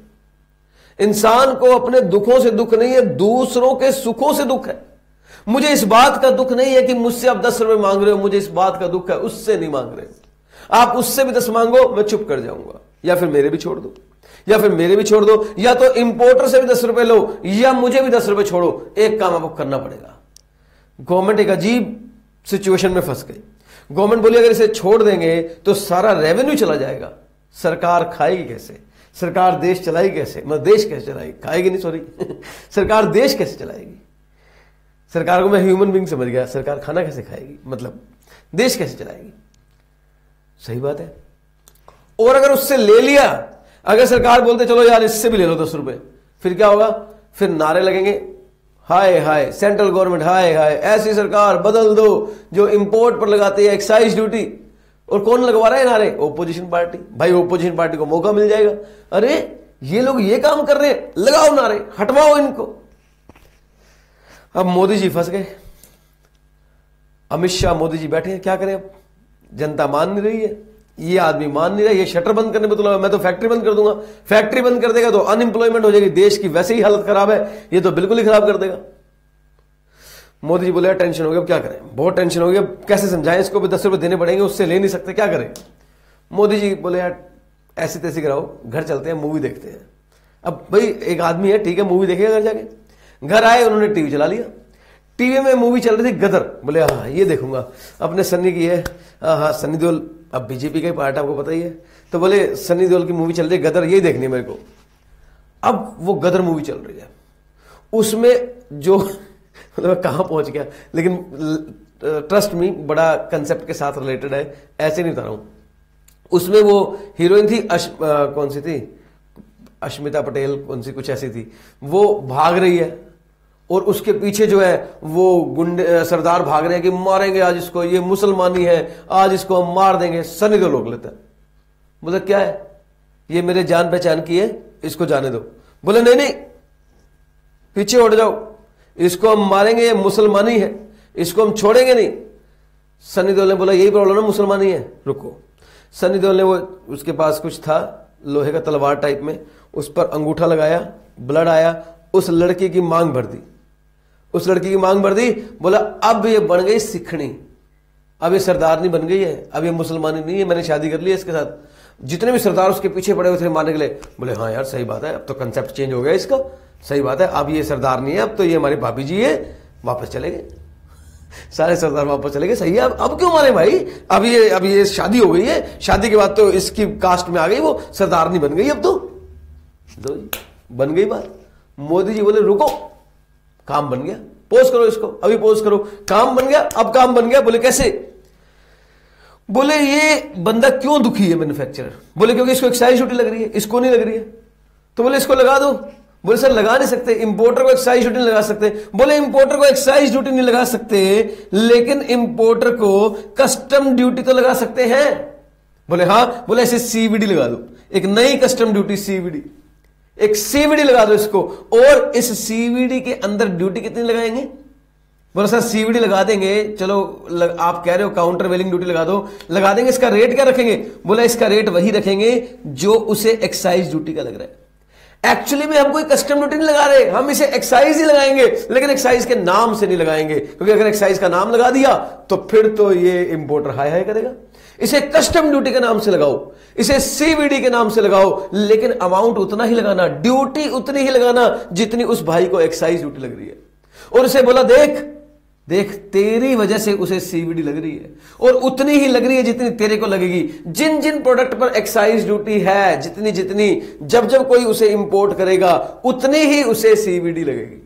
इंसान को अपने दुखों से दुख नहीं है, दूसरों के सुखों से दुख है। मुझे इस बात का दुख नहीं है कि मुझसे आप 10 रुपए मांग रहे हो, मुझे इस बात का दुख है उससे नहीं मांग रहे। आप उससे भी 10 मांगो मैं चुप कर जाऊंगा, या फिर मेरे भी छोड़ दो, या फिर मेरे भी छोड़ दो, या तो इंपोर्टर से भी 10 रुपए लो, या मुझे भी 10 रुपए छोड़ो, एक काम आपको करना पड़ेगा। गवर्नमेंट एक अजीब सिचुएशन में फंस गई। गवर्नमेंट बोली अगर इसे छोड़ देंगे तो सारा रेवेन्यू चला जाएगा, सरकार खाएगी कैसे, सरकार देश चलाएगी कैसे, मतलब देश कैसे चलाएगी, खाएगी नहीं सॉरी सरकार देश कैसे चलाएगी? सरकार को मैं ह्यूमन बीइंग समझ गया, सरकार खाना कैसे खाएगी, मतलब देश कैसे चलाएगी? सही बात है। और अगर उससे ले लिया, अगर सरकार बोलते चलो यार इससे भी ले लो 10 रुपए, फिर क्या होगा? फिर नारे लगेंगे, हाय हाय सेंट्रल गवर्नमेंट, हाय हाय ऐसी सरकार बदल दो जो इंपोर्ट पर लगाती है एक्साइज ड्यूटी। और कौन लगवा रहा है नारे? Opposition party. भाई ओपोजिशन पार्टी को मौका मिल जाएगा, अरे ये लोग ये काम कर रहे हैं, लगाओ नारे, हटवाओ इनको। अब मोदी जी फंस गए, अमित शाह मोदी जी बैठे हैं, क्या करें? अब जनता मान नहीं रही है, ये आदमी मान नहीं रहा, ये शटर बंद करने में तो लगा, मैं तो फैक्ट्री बंद कर दूंगा, फैक्ट्री बंद कर देगा तो अनएम्प्लॉयमेंट हो जाएगी, देश की वैसे ही हालत खराब है, ये तो बिल्कुल ही खराब कर देगा। मोदी जी बोले यार टेंशन हो गया, अब क्या करें, बहुत टेंशन हो गया, कैसे समझाएं इसको भी 10 रुपए देने पड़ेंगे, उससे ले नहीं सकते, क्या करें? मोदी जी बोले यार ऐसी तैसी कराओ, घर चलते हैं मूवी देखते हैं। अब भाई एक आदमी है, ठीक है मूवी देखेगा घर जाके। घर आए, उन्होंने टीवी चला लिया, टीवी में मूवी चल रही थी गदर। बोले हाँ ये देखूंगा, अपने सन्नी की है, हाँ सन्नी देओल अब बीजेपी का ही पार्ट आपको पता ही है, तो बोले सन्नी देओल की मूवी चल रही है गदर, यही देखनी है मेरे को। अब वो गदर मूवी चल रही है, उसमें जो मतलब कहां पहुंच गया, लेकिन ट्रस्ट मी बड़ा कंसेप्ट के साथ रिलेटेड है, ऐसे नहीं बता रहा हूं। उसमें वो हीरोइन थी कौन सी थी, अश्मिता पटेल कौन सी कुछ ऐसी थी, वो भाग रही है और उसके पीछे जो है वो गुंडे सरदार भाग रहे हैं कि मारेंगे आज इसको, ये मुसलमानी है, आज इसको हम मार देंगे। सनी देओल रोक लेता है, बोले क्या है, ये मेरे जान पहचान की है, इसको जाने दो। बोले नहीं नहीं पीछे हट जाओ, इसको हम मारेंगे, ये मुसलमानी है, इसको हम छोड़ेंगे नहीं। सनी देओल ने बोला यही प्रॉब्लम है, मुसलमानी है, रुको। सनी देओल ने वो उसके पास कुछ था लोहे का तलवार टाइप में, उस पर अंगूठा लगाया, ब्लड आया, उस लड़की की मांग भर दी, उस लड़की की मांग भर दी। बोला अब ये बन गई सिखनी, अब ये सरदारनी बन गई है, अब ये मुसलमानी नहीं है, मैंने शादी कर ली है इसके साथ। जितने भी सरदार उसके पीछे पड़े हुए थे मारने के लिए, बोले हाँ यार सही बात है, अब तो कंसेप्ट चेंज हो गया इसका, सही बात है, अब ये सरदार नहीं है, अब तो ये हमारी भाभी जी है, वापस चले गए। सारे सरदार वापस चले गए, सही है, अब क्यों मारे भाई, अब ये शादी हो गई है, शादी के बाद तो इसकी कास्ट में आ गई, वो सरदारनी बन गई, अब तो दो बन गई बात। मोदी जी बोले रुको, काम बन गया, पोज करो इसको, अभी पोज करो, काम बन गया, अब काम बन गया। बोले कैसे? बोले ये बंदा क्यों दुखी है मैन्युफैक्चरर? बोले क्योंकि इसको एक्साइज ड्यूटी लग रही है, इसको नहीं लग रही है, तो बोले इसको लगा दो। बोले सर लगा नहीं सकते, इंपोर्टर को एक्साइज ड्यूटी नहीं लगा सकते। बोले इंपोर्टर को एक्साइज ड्यूटी नहीं लगा सकते, लेकिन इंपोर्टर को कस्टम ड्यूटी तो लगा सकते हैं। बोले हाँ। बोले ऐसे सीवीडी लगा दो, एक नई कस्टम ड्यूटी सीवीडी, एक सीवीडी लगा दो इसको, और इस सीवीडी के अंदर ड्यूटी कितनी लगाएंगे? बोला सर सीवीडी लगा देंगे, चलो आप कह रहे हो काउंटर वेलिंग ड्यूटी लगा दो, लगा देंगे, इसका रेट क्या रखेंगे? बोला इसका रेट वही रखेंगे जो उसे एक्साइज ड्यूटी का लग रहा है। एक्चुअली में हम कोई कस्टम ड्यूटी नहीं लगा रहे, हम इसे एक्साइज ही लगाएंगे, लेकिन एक्साइज के नाम से नहीं लगाएंगे, क्योंकि अगर एक्साइज का नाम लगा दिया तो फिर तो ये इंपोर्टर हाय हाय करेगा। इसे कस्टम ड्यूटी के नाम से लगाओ, इसे सीवीडी के नाम से लगाओ, लेकिन अमाउंट उतना ही लगाना, ड्यूटी उतनी ही लगाना जितनी उस भाई को एक्साइज ड्यूटी लग रही है। और उसे बोला देख देख तेरी वजह से उसे सीवीडी लग रही है, और उतनी ही लग रही है जितनी तेरे को लगेगी। जिन जिन प्रोडक्ट पर एक्साइज ड्यूटी है, जितनी जितनी, जब जब कोई उसे इंपोर्ट करेगा उतनी ही उसे सीवीडी लगेगी,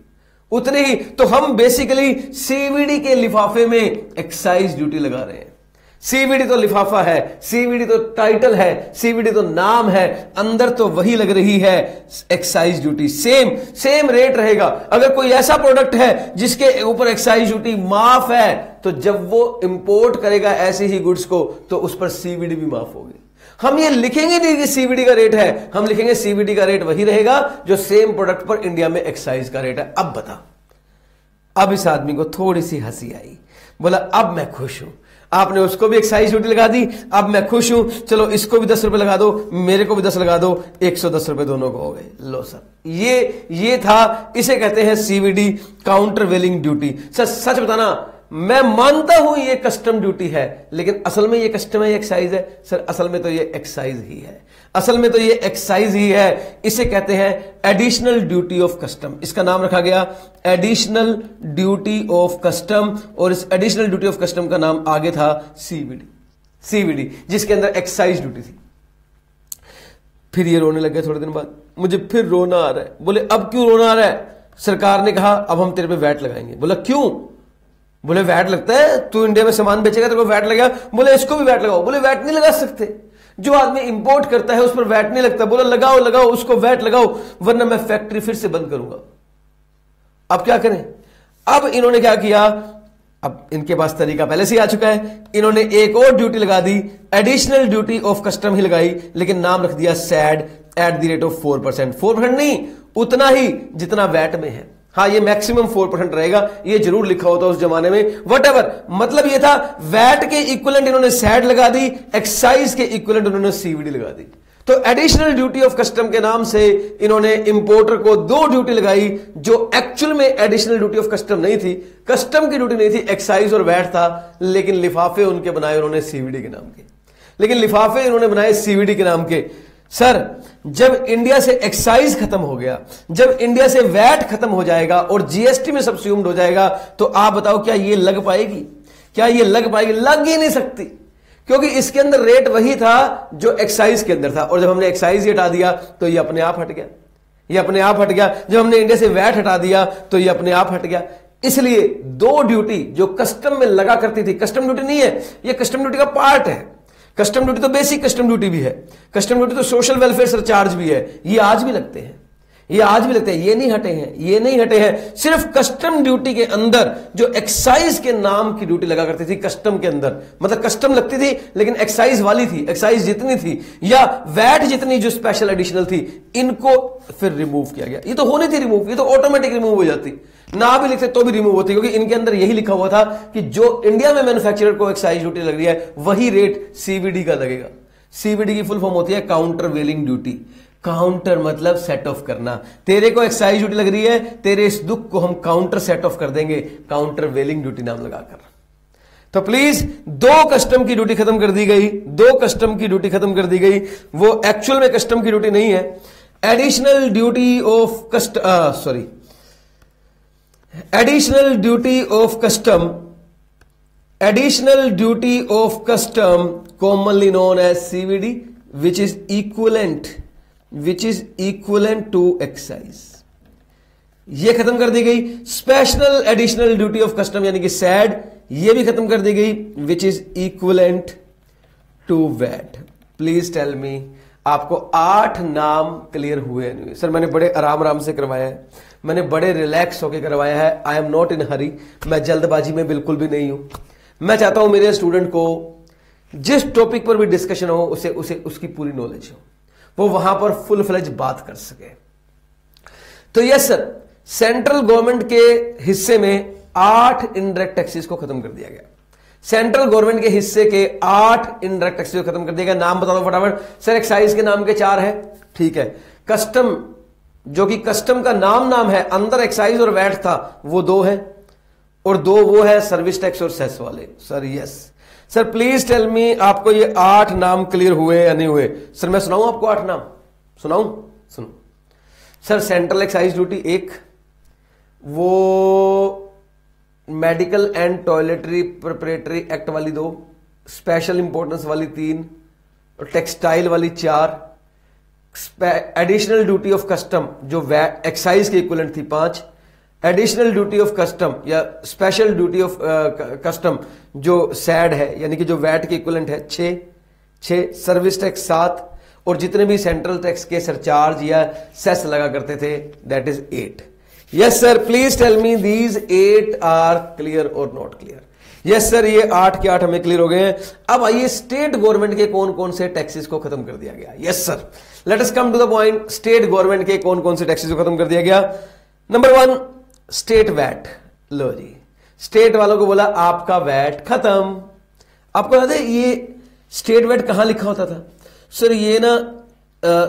उतनी ही। तो हम बेसिकली सीवीडी के लिफाफे में एक्साइज ड्यूटी लगा रहे हैं। सीवीडी तो लिफाफा है, सीवीडी तो टाइटल है, सीवीडी तो नाम है, अंदर तो वही लग रही है एक्साइज ड्यूटी। सेम रेट रहेगा। अगर कोई ऐसा प्रोडक्ट है जिसके ऊपर एक्साइज ड्यूटी माफ है, तो जब वो इंपोर्ट करेगा ऐसे ही गुड्स को, तो उस पर सीवीडी भी माफ होगी। हम ये लिखेंगे नहीं कि सीवीडी का रेट है, हम लिखेंगे सीवीडी का रेट वही रहेगा जो सेम प्रोडक्ट पर इंडिया में एक्साइज का रेट है। अब बता, अब इस आदमी को थोड़ी सी हंसी आई, बोला अब मैं खुश हूं, आपने उसको भी एक्साइज ड्यूटी लगा दी, अब मैं खुश हूं, चलो इसको भी 10 रुपए लगा दो, मेरे को भी 10 लगा दो, 110 रुपए दोनों को हो गए। लो सर, ये था, इसे कहते हैं सीवीडी, काउंटर वेलिंग ड्यूटी। सच बताना, मैं मानता हूं ये कस्टम ड्यूटी है, लेकिन असल में ये कस्टम है, ये एक्साइज है? सर असल में तो ये एक्साइज ही है, असल में तो ये एक्साइज ही है। इसे कहते हैं एडिशनल ड्यूटी ऑफ कस्टम, इसका नाम रखा गया एडिशनल ड्यूटी ऑफ कस्टम, और इस एडिशनल ड्यूटी ऑफ कस्टम का नाम आगे था सीवीडी, जिसके अंदर एक्साइज ड्यूटी थी। फिर ये रोने लग गए थोड़े दिन बाद, मुझे फिर रोना आ रहा है। बोले अब क्यों रोना आ रहा है? सरकार ने कहा अब हम तेरे पे वैट लगाएंगे। बोला क्यों? बोले वैट लगता है, तू इंडिया में सामान बेचेगा तेरे को वैट लगेगा। बोले इसको भी वैट लगाओ। बोले वैट नहीं लगा सकते, जो आदमी इंपोर्ट करता है उस पर वैट नहीं लगता। बोला लगाओ उसको वैट लगाओ, वरना मैं फैक्ट्री फिर से बंद करूंगा। अब क्या करें? अब इन्होंने क्या किया, अब इनके पास तरीका पहले से ही आ चुका है, इन्होंने एक और ड्यूटी लगा दी, एडिशनल ड्यूटी ऑफ कस्टम ही लगाई, लेकिन नाम रख दिया सैड @ 4%। 4% नहीं, उतना ही जितना वैट में है। हाँ, ये मैक्सिमम 4% रहेगा, ये जरूर लिखा होता उस जमाने में, वटएवर। मतलब ये था, वैट के इक्विवेलेंट इन्होंने सैड लगा दी, एक्साइज के इक्विवेलेंट उन्होंने सीवीडी लगा दी। तो एडिशनल ड्यूटी ऑफ कस्टम के नाम से इन्होंने इंपोर्टर को 2 ड्यूटी लगाई, जो एक्चुअल में एडिशनल ड्यूटी ऑफ कस्टम नहीं थी, कस्टम की ड्यूटी नहीं थी, एक्साइज और वैट था, लेकिन लिफाफे उनके बनाए उन्होंने सीवीडी के नाम के, लेकिन लिफाफे इन्होंने बनाए सीवीडी के नाम के। सर जब इंडिया से एक्साइज खत्म हो गया, जब इंडिया से वैट खत्म हो जाएगा और जीएसटी में सबस्यूम्ड हो जाएगा, तो आप बताओ क्या ये लग पाएगी? क्या ये लग पाएगी? लग ही नहीं सकती, क्योंकि इसके अंदर रेट वही था जो एक्साइज के अंदर था, और जब हमने एक्साइज हटा दिया तो ये अपने आप हट गया, ये अपने आप हट गया। जब हमने इंडिया से वैट हटा दिया तो ये अपने आप हट गया। इसलिए 2 ड्यूटी जो कस्टम में लगा करती थी, कस्टम ड्यूटी नहीं है, ये कस्टम ड्यूटी का पार्ट है। कस्टम ड्यूटी तो बेसिक कस्टम ड्यूटी भी है, कस्टम ड्यूटी तो सोशल वेलफेयर सरचार्ज भी है, ये आज भी लगते हैं। ये आज भी लगते हैं, ये नहीं हटे हैं, ये नहीं हटे हैं। सिर्फ कस्टम ड्यूटी के अंदर जो एक्साइज के नाम की ड्यूटी लगा करती थी, कस्टम के अंदर, मतलब कस्टम लगती थी लेकिन एक्साइज वाली थी, एक्साइज जितनी थी या वैट जितनी जो स्पेशल एडिशनल थी, इनको फिर रिमूव किया गया। ये तो होनी थी रिमूव, ये तो ऑटोमेटिक रिमूव हो जाती, ना भी लिखते तो भी रिमूव होती, क्योंकि इनके अंदर यही लिखा हुआ था कि जो इंडिया में मैन्युफैक्चरर को एक्साइज ड्यूटी लग रही है वही रेट सीवीडी का लगेगा। सीवीडी की फुल फॉर्म होती है काउंटर वेलिंग ड्यूटी। काउंटर मतलब सेट ऑफ करना। तेरे को एक्साइज ड्यूटी लग रही है, तेरे इस दुख को हम काउंटर सेट ऑफ कर देंगे, काउंटर वेलिंग ड्यूटी नाम लगाकर। तो प्लीज 2 कस्टम की ड्यूटी खत्म कर दी गई, 2 कस्टम की ड्यूटी खत्म कर दी गई। वो एक्चुअल में कस्टम की ड्यूटी नहीं है, additional duty of additional duty of custom, additional duty of custom commonly known as CVD, which is equivalent to excise। ये खत्म कर दी गई। Special additional duty of custom यानी कि सैड, ये भी खत्म कर दी गई, which is equivalent to VAT. Please tell me, आपको 8 नाम क्लियर हुए नहीं? सर मैंने बड़े आराम से करवाया है, मैंने बड़े रिलैक्स होकर करवाया है। आई एम नॉट इन हरी, मैं जल्दबाजी में बिल्कुल भी नहीं हूं। मैं चाहता हूं मेरे स्टूडेंट को जिस टॉपिक पर भी डिस्कशन हो उसे उसकी पूरी नॉलेज हो, वो वहां पर फुल फ्लेज बात कर सके। तो यस सर, सेंट्रल गवर्नमेंट के हिस्से में 8 इनडायरेक्ट टैक्सेस को खत्म कर दिया गया। सेंट्रल गवर्नमेंट के हिस्से के 8 इनडायरेक्ट टैक्सेस को खत्म कर दिया गया। नाम बता दो फटाफट। सर एक्साइज के नाम के 4 है, ठीक है। कस्टम, जो कि कस्टम का नाम है, अंदर एक्साइज और वैट था, वो 2 है, और 2 वो है सर्विस टैक्स और सेस वाले। Sir yes sir, please tell me, आपको ये 8 नाम क्लियर हुए या नहीं हुए? सर मैं सुनाऊं आपको 8 नाम? सुनाऊं? सुनो सर। सेंट्रल एक्साइज ड्यूटी 1, वो medical and toiletry preparatory act वाली 2, स्पेशल इंपॉर्टेंस वाली 3, और टेक्सटाइल वाली 4, एडिशनल ड्यूटी ऑफ कस्टम जो एक्साइज के इक्विवेलेंट थी 5, एडिशनल ड्यूटी ऑफ कस्टम या स्पेशल ड्यूटी ऑफ कस्टम जो सैड है यानी कि जो वैट के इक्विवेलेंट है 6, सर्विस टैक्स 7, और जितने भी सेंट्रल टैक्स के सरचार्ज या सेस लगा करते थे that is 8। Yes sir, please tell me these 8 are clear और नॉट क्लियर? यस सर, ये 8 के 8 हमें क्लियर हो गए हैं। अब आइए स्टेट गवर्नमेंट के कौन कौन से टैक्सेस को खत्म कर दिया गया। Yes sir, let us come to the point. State government के कौन कौन से टैक्सेस को खत्म कर दिया गया? Number 1 state VAT. लो जी, स्टेट वालों को बोला आपका वैट खत्म। आपको याद है ये स्टेट वैट कहां लिखा होता था? सर ये ना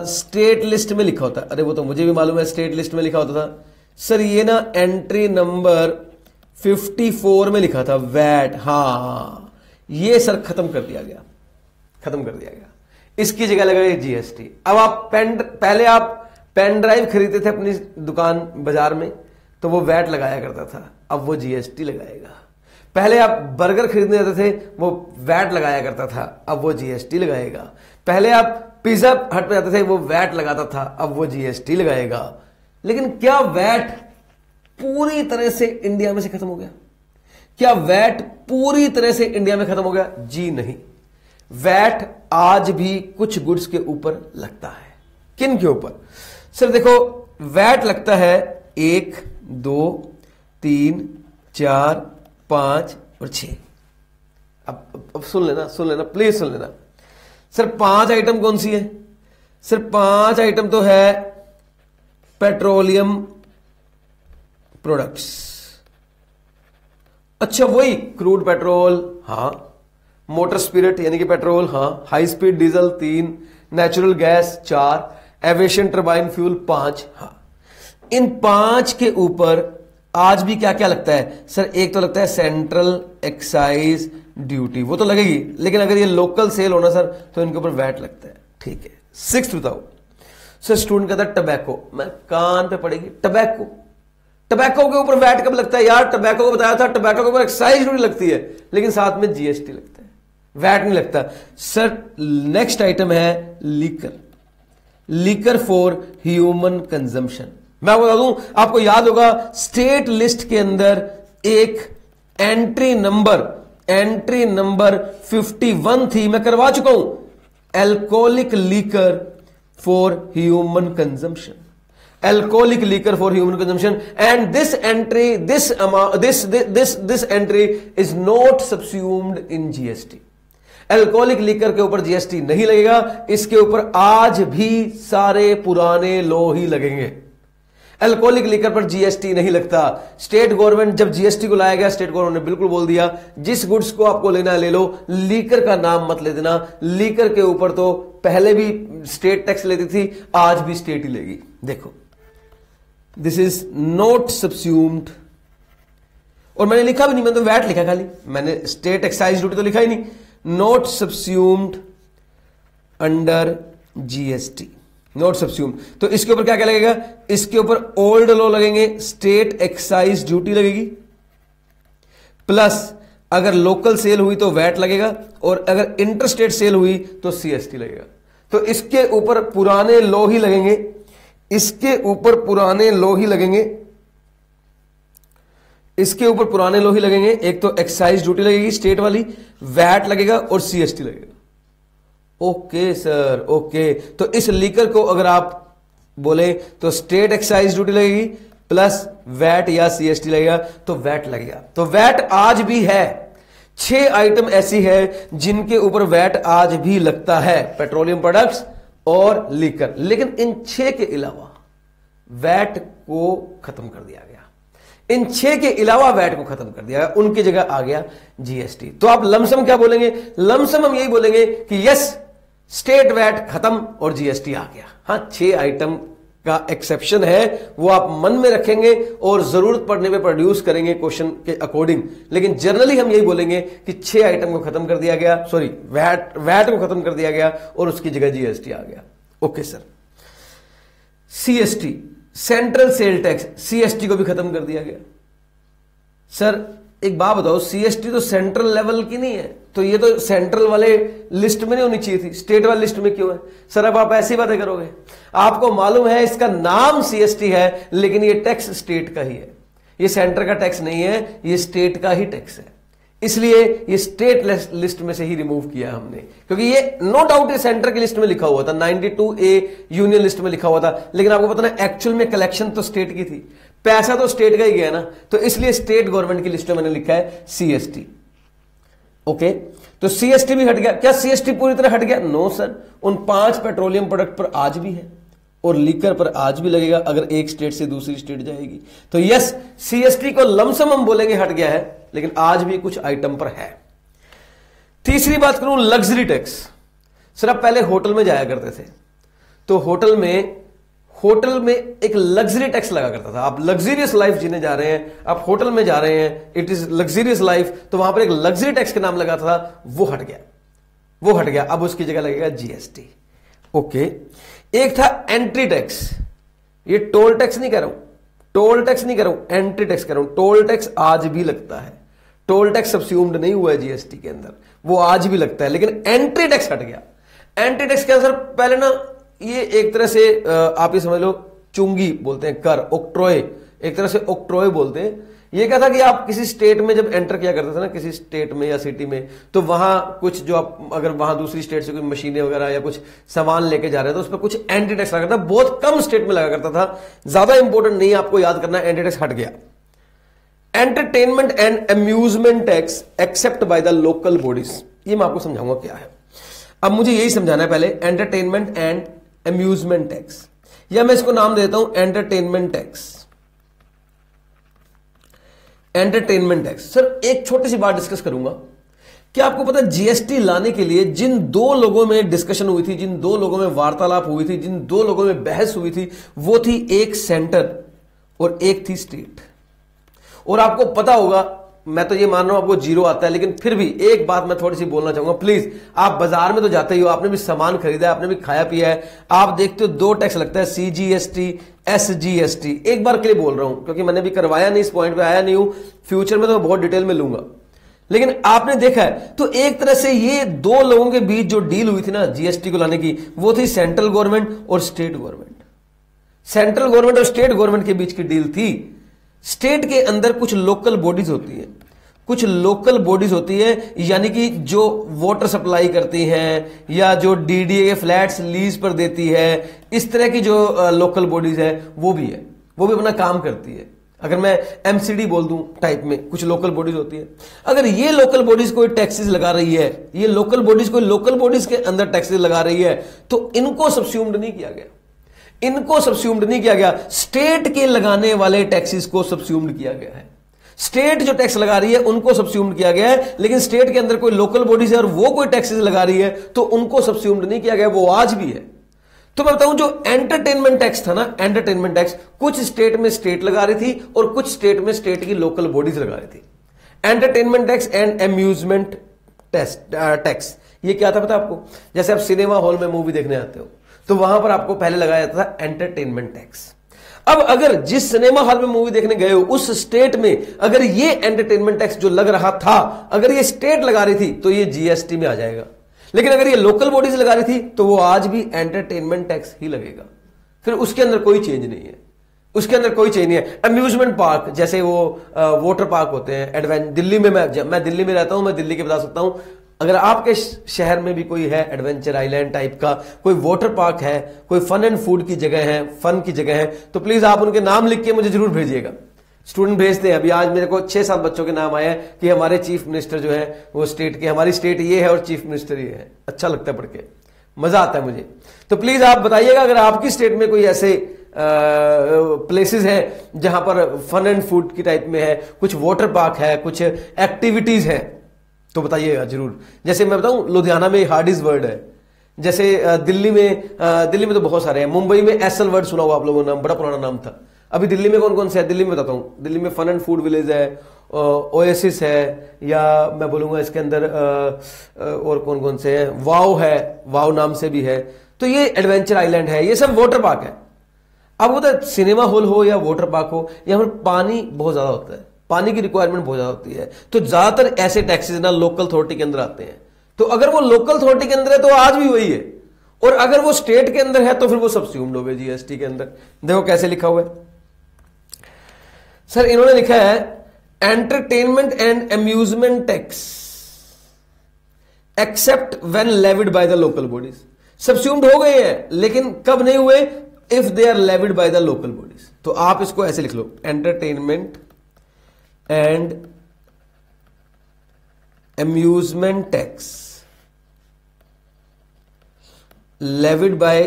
स्टेट लिस्ट में लिखा होता है। अरे वो तो मुझे भी मालूम है, स्टेट लिस्ट में लिखा होता था। सर ये ना एंट्री नंबर 54 में लिखा था वैट। हाँ, ये सर खत्म कर दिया गया, खत्म कर दिया गया। इसकी जगह लगा जीएसटी। अब आप पहले आप पेन ड्राइव खरीदते थे अपनी दुकान बाजार में तो वो वैट लगाया करता था, अब वो जीएसटी लगाएगा। पहले आप बर्गर खरीदने जाते थे, वो वैट लगाया करता था, अब वो जीएसटी लगाएगा। पहले आप पिज्जा हट पे जाते थे, वो वैट लगाता था, अब वो जीएसटी लगाएगा। लेकिन क्या वैट पूरी तरह से इंडिया में से खत्म हो गया? क्या वैट पूरी तरह से इंडिया में खत्म हो गया? जी नहीं, वैट आज भी कुछ गुड्स के ऊपर लगता है। किन के ऊपर? सर देखो, वैट लगता है 1, 2, 3, 4, 5 और 6। अब सुन लेना प्लीज सुन लेना। सर 5 आइटम कौन सी है? सर 5 आइटम तो है पेट्रोलियम प्रोडक्ट्स। अच्छा वही क्रूड पेट्रोल, हाँ, मोटर स्पिरिट यानी कि पेट्रोल, हाँ, high speed diesel 3, natural gas 4, aviation turbine fuel 5। हाँ, इन 5 के ऊपर आज भी क्या क्या लगता है? सर एक तो लगता है सेंट्रल एक्साइज ड्यूटी, वो तो लगेगी, लेकिन अगर ये लोकल सेल होना सर तो इनके ऊपर वैट लगता है। ठीक है। 6 बताओ सर। स्टूडेंट कहता है टबैको, मैं कान पे पड़ेगी, टबैको, टबैको के ऊपर वैट कब लगता है यार? टबैको को बताया था, टबैको के ऊपर एक्साइज ड्यूटी लगती है, लेकिन साथ में जीएसटी लगता है, वैट नहीं लगता। सर नेक्स्ट आइटम है liquor, liquor for human consumption. मैं बता दूं, आपको याद होगा स्टेट लिस्ट के अंदर एक एंट्री नंबर 51 थी, मैं करवा चुका हूं, alcoholic liquor for human consumption. alcoholic liquor for human consumption, and this entry is not subsumed in GST. Alcoholic liquor के ऊपर जीएसटी नहीं लगेगा, इसके ऊपर आज भी सारे पुराने लॉ ही लगेंगे। अल्कोहलिक लीकर पर जीएसटी नहीं लगता। स्टेट गवर्नमेंट जब जीएसटी को लाया गया, स्टेट गवर्नमेंट ने बिल्कुल बोल दिया जिस गुड्स को आपको लेना है ले लो, लीकर का नाम मत ले देना। लीकर के ऊपर तो पहले भी स्टेट टैक्स लेती थी, आज भी स्टेट ही लेगी। देखो, दिस इज नॉट सबस्यूम्ड, और मैंने लिखा भी नहीं, मैंने तो वैट लिखा खाली, मैंने स्टेट एक्साइज ड्यूटी तो लिखा ही नहीं। Not subsumed under GST, not subsumed. तो इसके ऊपर क्या क्या लगेगा? इसके ऊपर ओल्ड लॉ लगेंगे, स्टेट एक्साइज ड्यूटी लगेगी, प्लस अगर लोकल सेल हुई तो वैट लगेगा, और अगर इंटर स्टेट सेल हुई तो सीएसटी लगेगा। तो इसके ऊपर पुराने लॉ ही लगेंगे, इसके ऊपर पुराने लॉ ही लगेंगे, इसके ऊपर पुराने लॉ ही लगेंगे। एक तो एक्साइज ड्यूटी लगेगी स्टेट वाली, वैट लगेगा और सीएसटी लगेगा। Okay sir, okay. तो इस लीकर को अगर आप बोले तो स्टेट एक्साइज ड्यूटी लगेगी प्लस वैट या सीएसटी लगेगा, तो वैट लगेगा। तो वैट आज भी है, 6 आइटम ऐसी है जिनके ऊपर वैट आज भी लगता है, पेट्रोलियम प्रोडक्ट्स और लीकर। लेकिन इन 6 के अलावा वैट को खत्म कर दिया गया, इन 6 के अलावा वैट को खत्म कर दिया गया, उनकी जगह आ गया जीएसटी। तो आप लमसम क्या बोलेंगे? लमसम हम यही बोलेंगे कि यस, स्टेट वैट खत्म और जीएसटी आ गया। हाँ, 6 आइटम का एक्सेप्शन है, वो आप मन में रखेंगे और जरूरत पड़ने पे प्रोड्यूस करेंगे क्वेश्चन के अकॉर्डिंग। लेकिन जनरली हम यही बोलेंगे कि 6 आइटम को खत्म कर दिया गया, सॉरी वैट को खत्म कर दिया गया और उसकी जगह जीएसटी आ गया। Okay sir. CST, central sale tax, CST को भी खत्म कर दिया गया। सर एक बात बताओ, सीएसटी तो सेंट्रल लेवल की नहीं है, तो ये तो सेंट्रल वाले लिस्ट में नहीं होनी चाहिए थी, स्टेट वाले लिस्ट में क्यों है? सर अब आप ऐसी बातें करोगे, आपको मालूम है इसका नाम सीएसटी है, लेकिन ये टैक्स स्टेट का ही है, ये सेंटर का टैक्स नहीं है, ये स्टेट का ही टैक्स है। इसलिए ये स्टेट लिस्ट में से ही रिमूव किया हमने, क्योंकि ये नो डाउट ये सेंटर की लिस्ट में लिखा हुआ था, 92A यूनियन लिस्ट में लिखा हुआ था, लेकिन आपको पता ना एक्चुअल में कलेक्शन तो स्टेट की थी, पैसा तो स्टेट का ही गया ना, तो इसलिए स्टेट गवर्नमेंट की लिस्ट में मैंने लिखा है सीएसटी। ओके, तो सीएसटी भी हट गया। क्या सीएसटी पूरी तरह हट गया? नो सर, उन 5 पेट्रोलियम प्रोडक्ट पर आज भी है और लीकर पर आज भी लगेगा अगर एक स्टेट से दूसरी स्टेट जाएगी। तो यस, सीएसटी को लमसम हम बोलेंगे हट गया है, लेकिन आज भी कुछ आइटम पर है। तीसरी बात करूं, लग्जरी टैक्स। सर आप पहले होटल में जाया करते थे, तो होटल में एक लग्जरी टैक्स लगा करता था। आप लग्जरियस लाइफ जीने जा रहे हैं, आप होटल में जा रहे हैं, इट इज लग्जरियस लाइफ, तो वहां पर एक लग्जरी टैक्स के नाम लगा था, वो हट गया, अब उसकी जगह लगेगा जीएसटी। ओके, एक था एंट्री टैक्स, ये टोल टैक्स नहीं कह रहा हूं, एंट्री टैक्स कह रहा हूं। टोल टैक्स आज भी लगता है, टोल टैक्स सबस्यूम्ड नहीं हुआ है जीएसटी के अंदर, वो आज भी लगता है, लेकिन एंट्री टैक्स हट गया। एंट्री टैक्स के अंदर पहले ना ये एक तरह से आप ये समझ लो चुंगी बोलते हैं, कर, ऑक्ट्रॉय, एक तरह से ऑक्ट्रॉय बोलते हैं। ये क्या था कि आप किसी स्टेट में जब एंटर किया करते थे ना, किसी स्टेट में या सिटी में, तो वहां कुछ जो आप अगर वहां दूसरी स्टेट से कोई मशीनें वगैरह या कुछ सामान लेके जा रहे हैं तो उस पर कुछ एंट्री टैक्स लगा करता था, बहुत कम स्टेट में लगा करता था, ज्यादा इंपॉर्टेंट नहीं, आपको याद करना, एंट्री टैक्स हट गया। Entertainment and amusement tax except by the local bodies, ये मैं आपको समझाऊंगा क्या है। अब मुझे यही समझाना है पहले, एंटरटेनमेंट एंड अम्यूजमेंट टैक्स, या मैं इसको नाम देता हूं entertainment tax. Entertainment tax, sir एक छोटी सी बात डिस्कस करूंगा। क्या आपको पता है जीएसटी लाने के लिए जिन 2 लोगों में डिस्कशन हुई थी, जिन 2 लोगों में वार्तालाप हुई थी, जिन 2 लोगों में बहस हुई थी, वो थी एक सेंटर और एक थी स्टेट। और आपको पता होगा, मैं तो ये मान रहा हूं आपको जीरो आता है, लेकिन फिर भी एक बात मैं थोड़ी सी बोलना चाहूंगा प्लीज। आप बाजार में तो जाते ही हो, आपने भी सामान खरीदा है, आपने भी खाया पिया है, आप देखते हो 2 टैक्स लगता है, सीजीएसटी, एसजीएसटी। एक बार के लिए बोल रहा हूं क्योंकि मैंने भी करवाया नहीं, इस पॉइंट पे आया नहीं हूं, फ्यूचर में तो मैं बहुत डिटेल में लूंगा, लेकिन आपने देखा है तो एक तरह से ये 2 लोगों के बीच जो डील हुई थी ना जीएसटी को लाने की, वो थी सेंट्रल गवर्नमेंट और स्टेट गवर्नमेंट। सेंट्रल गवर्नमेंट और स्टेट गवर्नमेंट के बीच की डील थी। स्टेट के अंदर कुछ लोकल बॉडीज होती हैं, कुछ लोकल बॉडीज होती है, यानी कि जो वाटर सप्लाई करती हैं या जो डीडीए के फ्लैट्स लीज पर देती है, इस तरह की जो लोकल बॉडीज है वो भी अपना काम करती है। अगर मैं एमसीडी बोल दूं टाइप में, कुछ लोकल बॉडीज होती है। अगर ये लोकल बॉडीज कोई टैक्सेस लगा रही है, ये लोकल बॉडीज कोई लोकल बॉडीज के अंदर टैक्सेस लगा रही है, तो इनको सबस्यूम्ड नहीं किया गया, इनको सबस्यूम्ड नहीं किया गया। स्टेट के लगाने वाले टैक्सेस को सबस्यूम्ड किया गया है। स्टेट जो टैक्स लगा रही है उनको सबस्यूम्ड किया गया है, लेकिन स्टेट के अंदर कोई लोकल बॉडीज है और वो कोई टैक्सेस लगा रही है तो उनको सबस्यूम्ड नहीं किया गया, वो आज भी है। तो मैं बताऊं, जो एंटरटेनमेंट टैक्स था ना, एंटरटेनमेंट टैक्स कुछ स्टेट में स्टेट लगा रही थी और कुछ स्टेट में स्टेट की लोकल बॉडीज लगा रही थी। Entertainment tax and amusement tax, ये क्या था पता आपको? जैसे आप सिनेमा हॉल में मूवी देखने आते हो तो वहां पर आपको पहले लगाया जाता था एंटरटेनमेंट टैक्स। अब अगर जिस सिनेमा हॉल में मूवी देखने गए हो उस स्टेट में अगर ये एंटरटेनमेंट टैक्स जो लग रहा था, अगर ये स्टेट लगा रही थी तो ये जीएसटी में आ जाएगा। लेकिन अगर ये लोकल बॉडीज लगा रही थी तो वो आज भी एंटरटेनमेंट टैक्स ही लगेगा, फिर उसके अंदर कोई चेंज नहीं है, उसके अंदर कोई चेंज नहीं है। अम्यूजमेंट पार्क, जैसे वो वाटर पार्क होते हैं, दिल्ली में मैं दिल्ली में रहता हूं, मैं दिल्ली के बता सकता हूं। अगर आपके शहर में भी कोई है एडवेंचर आइलैंड टाइप का, कोई वाटर पार्क है, कोई फन एंड फूड की जगह है, फन की जगह है, तो प्लीज आप उनके नाम लिख के मुझे जरूर भेजिएगा। स्टूडेंट भेजते हैं। अभी आज मेरे को 6-7 बच्चों के नाम आए हैं कि हमारे चीफ मिनिस्टर जो है वो स्टेट के, हमारी स्टेट ये है और चीफ मिनिस्टर ये है। अच्छा लगता है पढ़ के, मजा आता है मुझे। तो प्लीज आप बताइएगा अगर आपकी स्टेट में कोई ऐसे प्लेसेस हैं जहां पर फन एंड फूड की टाइप में है, कुछ वाटर पार्क है, कुछ एक्टिविटीज है, तो बताइएगा जरूर। जैसे मैं बताऊं, लुधियाना में हार्डिस वर्ड है, जैसे दिल्ली में तो बहुत सारे हैं। मुंबई में एसएल वर्ड सुना होगा आप लोगों ने, नाम बड़ा पुराना नाम था। अभी दिल्ली में कौन कौन से है दिल्ली में बताता हूं। दिल्ली में फन एंड फूड विलेज है, ओएसिस है, या मैं बोलूंगा इसके अंदर और कौन कौन से हैं, वाव है, वाव नाम से भी है। तो ये एडवेंचर आइलैंड है, ये सब वाटर पार्क है। अब वो सिनेमा हॉल हो या वाटर पार्क हो, यहाँ पर पानी बहुत ज्यादा होता है, पानी की रिक्वायरमेंट बहुत ज्यादा होती है, तो ज्यादातर ऐसे टैक्सेस ना लोकल अथॉरिटी के अंदर आते हैं। तो अगर वो लोकल अथॉरिटी के अंदर है तो आज भी वही है, और अगर वो स्टेट के अंदर है तो फिर वो सबस्यूम्ड हो गए जीएसटी के अंदर। देखो कैसे लिखा हुआ है सर, इन्होंने लिखा है entertainment and amusement tax except when levied by the local bodies. Subsumed हो गए हैं, लेकिन कब नहीं हुए? If they are levied by the local bodies. तो आप इसको ऐसे लिख लो, entertainment and amusement tax levied by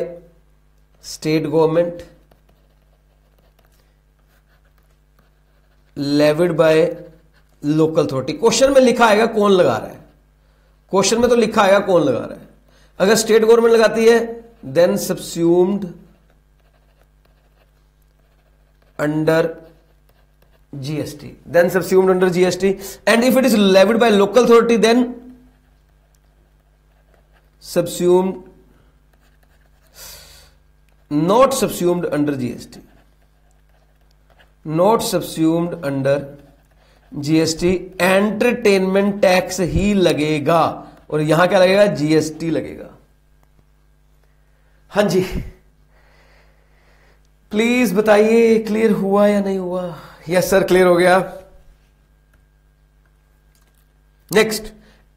state government, levied by local authority. Question में लिखा आएगा कौन लगा रहा है, क्वेश्चन में तो लिखा आएगा कौन लगा रहा है। अगर स्टेट गवर्नमेंट लगाती है then subsumed under GST, then subsumed under GST, and if it is levied by local authority then subsumed, not subsumed under GST, not subsumed under GST. Entertainment tax ही लगेगा, और यहां क्या लगेगा? जीएसटी लगेगा। हां जी, प्लीज बताइए क्लियर हुआ या नहीं हुआ? यस सर, क्लियर हो गया। नेक्स्ट,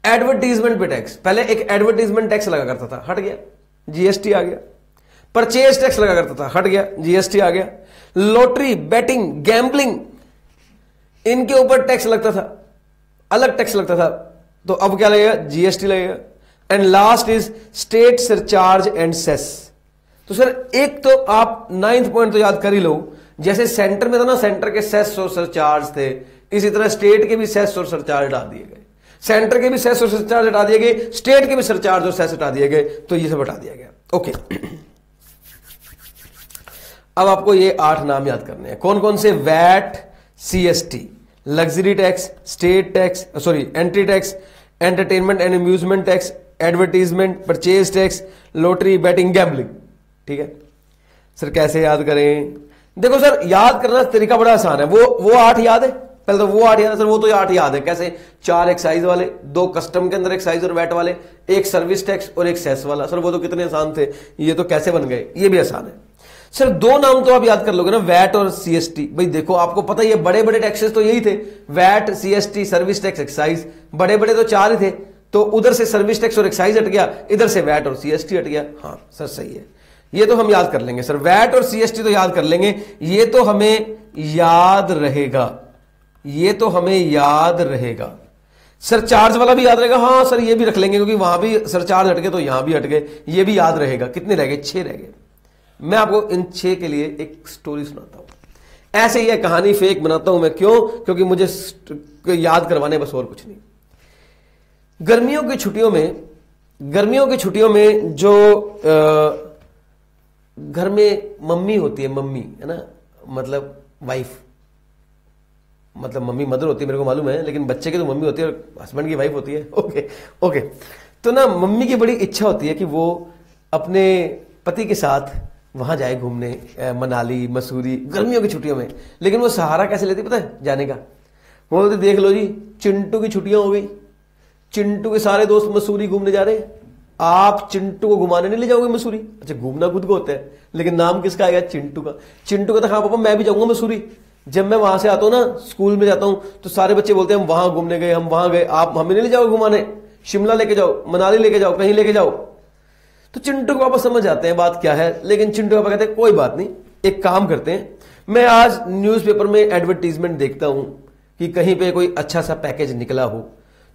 एडवर्टीजमेंट पे टैक्स। पहले एक एडवर्टीजमेंट टैक्स लगा करता था, हट गया, जीएसटी आ गया। परचेज टैक्स लगा करता था, हट गया, जीएसटी आ गया। लॉटरी, बैटिंग, गैम्बलिंग, इनके ऊपर टैक्स लगता था, अलग टैक्स लगता था, तो अब क्या लगेगा? जीएसटी लगेगा। And last is state surcharge and cess. तो सर एक तो आप 9th पॉइंट तो याद कर ही लो, जैसे सेंटर में था ना, सेंटर के सेस और सरचार्ज थे, इसी तरह स्टेट के भी सेस और सरचार्ज हटा दिए गए। सेंटर के भी सेस और सरचार्ज हटा दिए गए, स्टेट के भी सरचार्ज और सेस हटा दिए गए, तो ये सब हटा दिया गया। ओके, अब आपको ये 8 नाम याद करने हैं। कौन कौन से? VAT, CST, luxury tax, state tax, sorry entry tax, entertainment and amusement tax, advertisement, purchase tax, lottery, betting, gambling. ठीक है सर, कैसे याद करें? देखो सर, याद करना तरीका बड़ा आसान है। वो 8 याद है, पहले तो वो 8 याद है सर, वो तो 8 याद है। कैसे? 4 एक्साइज वाले, 2 कस्टम के अंदर एक्साइज और वैट वाले, 1 सर्विस टैक्स और 1 सेस वाला। सर वो तो कितने आसान थे, ये तो कैसे बन गए? ये भी आसान है। सर दो नाम तो आप याद कर लोगे ना, वैट और सीएसटी। भाई देखो आपको पता ही है, बड़े बड़े टैक्सेस तो यही थे, VAT, CST, service tax, excise. बड़े बड़े तो चार ही थे, तो उधर से सर्विस टैक्स और एक्साइज हट गया, इधर से वैट और सीएसटी हट गया। हाँ सर सही है, ये तो हम याद कर लेंगे सर, वैट और सीएसटी तो याद कर लेंगे, ये तो हमें याद रहेगा, ये तो हमें याद रहेगा। सरचार्ज वाला भी याद रहेगा, हाँ सर ये भी रख लेंगे क्योंकि वहां भी सरचार्ज हट गए तो यहां भी हट गए, ये भी याद रहेगा। कितने रह गए? 6 रह गए। मैं आपको इन 6 के लिए एक स्टोरी सुनाता हूं। ऐसे ही कहानी फेक बनाता हूं मैं, क्यों? क्योंकि मुझे याद करवाने, बस और कुछ नहीं। गर्मियों की छुट्टियों में जो घर में मम्मी होती है, मम्मी है ना, मतलब वाइफ, मतलब मम्मी मदर होती है मेरे को मालूम है, लेकिन बच्चे की तो मम्मी होती है और हस्बैंड की वाइफ होती है। Okay okay. तो ना मम्मी की बड़ी इच्छा होती है कि वो अपने पति के साथ वहां जाए घूमने, मनाली, मसूरी, गर्मियों की छुट्टियों में। लेकिन वो सहारा कैसे लेती पता है जाने का? वो बोलते देख लो जी, चिंटू की छुट्टियां हो गई, चिंटू के सारे दोस्त मसूरी घूमने जा रहे हैं, आप चिंटू को घुमाने नहीं ले जाओगे मसूरी? अच्छा घूमना खुद को होता है, लेकिन नाम किसका आएगा? चिंटू का। चिंटू का तो हाँ पापा मैं भी जाऊंगा मसूरी। जब मैं वहां से आता हूं ना, स्कूल में जाता हूं, तो सारे बच्चे बोलते हैं हम वहां घूमने गए, हम वहां गए, आप हमें नहीं ले जाओगे घुमाने? शिमला लेके जाओ, मनाली लेके जाओ, कहीं लेके जाओ। तो चिंटू के पापा समझ आते हैं बात क्या है, लेकिन चिंटू पापा कहते हैं कोई बात नहीं, एक काम करते हैं, मैं आज न्यूज़पेपर में एडवर्टीजमेंट देखता हूं कि कहीं पे कोई अच्छा सा पैकेज निकला हो।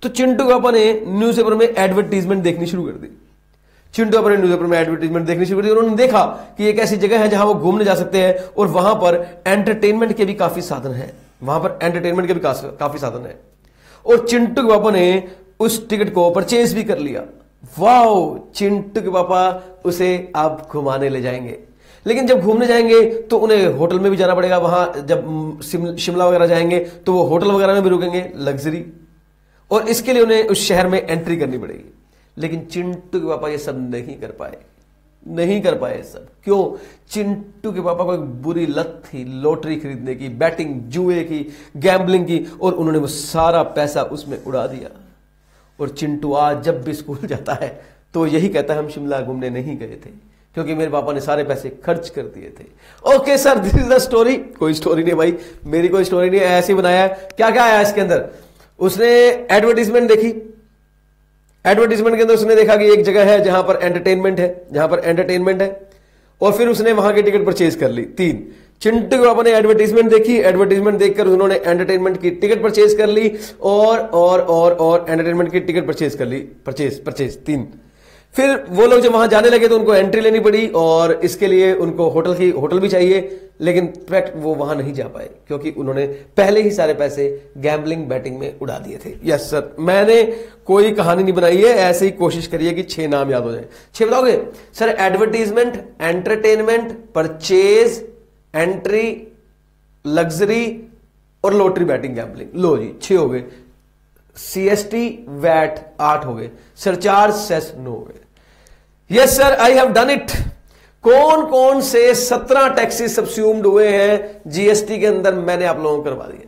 तो चिंटू पापा ने न्यूज़पेपर में एडवर्टीजमेंट देखनी शुरू कर दी। चिंटू पापा ने न्यूज़पेपर में एडवर्टीजमेंट देखनी शुरू कर दी। उन्होंने देखा कि एक ऐसी जगह है जहां वो घूमने जा सकते हैं और वहां पर एंटरटेनमेंट के भी काफी साधन है, वहां पर एंटरटेनमेंट के भी काफी साधन है। और चिंटू के पापा ने उस टिकट को परचेज भी कर लिया। वाओ, चिंटू के पापा उसे अब घुमाने ले जाएंगे। लेकिन जब घूमने जाएंगे तो उन्हें होटल में भी जाना पड़ेगा। वहां जब शिमला वगैरह जाएंगे तो वो होटल वगैरह में भी रुकेंगे, लग्जरी, और इसके लिए उन्हें उस शहर में एंट्री करनी पड़ेगी। लेकिन चिंटू के पापा ये सब नहीं कर पाए सब। क्यों? चिंटू के पापा को एक बुरी लत थी लॉटरी खरीदने की, बैटिंग, जुए की, गैम्बलिंग की, और उन्होंने वो सारा पैसा उसमें उड़ा दिया। और चिंटू आज जब भी स्कूल जाता है तो यही कहता है हम शिमला घूमने नहीं गए थे क्योंकि मेरे पापा ने सारे पैसे खर्च कर दिए थे। Okay sir, this is the story. कोई स्टोरी नहीं भाई, मेरी कोई स्टोरी नहीं है, ऐसे ही बनाया है। क्या क्या आया इसके अंदर? उसने एडवर्टीजमेंट देखी, एडवर्टीजमेंट के अंदर उसने देखा कि एक जगह है जहां पर एंटरटेनमेंट है, और फिर उसने वहां की टिकट परचेज कर ली। 3, चिंटू के पापा ने एडवर्टीजमेंट देखी, एडवर्टीजमेंट देखकर उन्होंने एंटरटेनमेंट की टिकट परचेज कर ली, और एंटरटेनमेंट की टिकट परचेज कर ली, परचेज 3। फिर वो लोग जब वहां जाने लगे तो उनको एंट्री लेनी पड़ी, और इसके लिए उनको होटल भी चाहिए, लेकिन फैक्ट वो वहां नहीं जा पाए क्योंकि उन्होंने पहले ही सारे पैसे गैम्बलिंग, बैटिंग में उड़ा दिए थे। यस सर, मैंने कोई कहानी नहीं बनाई है, ऐसे ही कोशिश करिए कि 6 नाम याद हो जाए। 6 बताओगे sir? Advertisement, entertainment, purchase, entry, luxury और लॉटरी, बैटिंग, गैम्बलिंग। लो जी 6 हो गए। सीएसटी, वैट 8 हो गए, सरचार्ज, सेस 9 हो गए। Yes sir, I have done it. कौन कौन से 17 टैक्सेस सब्स्यूम्ड हुए हैं जीएसटी के अंदर? मैंने आप लोगों को करवा दिए।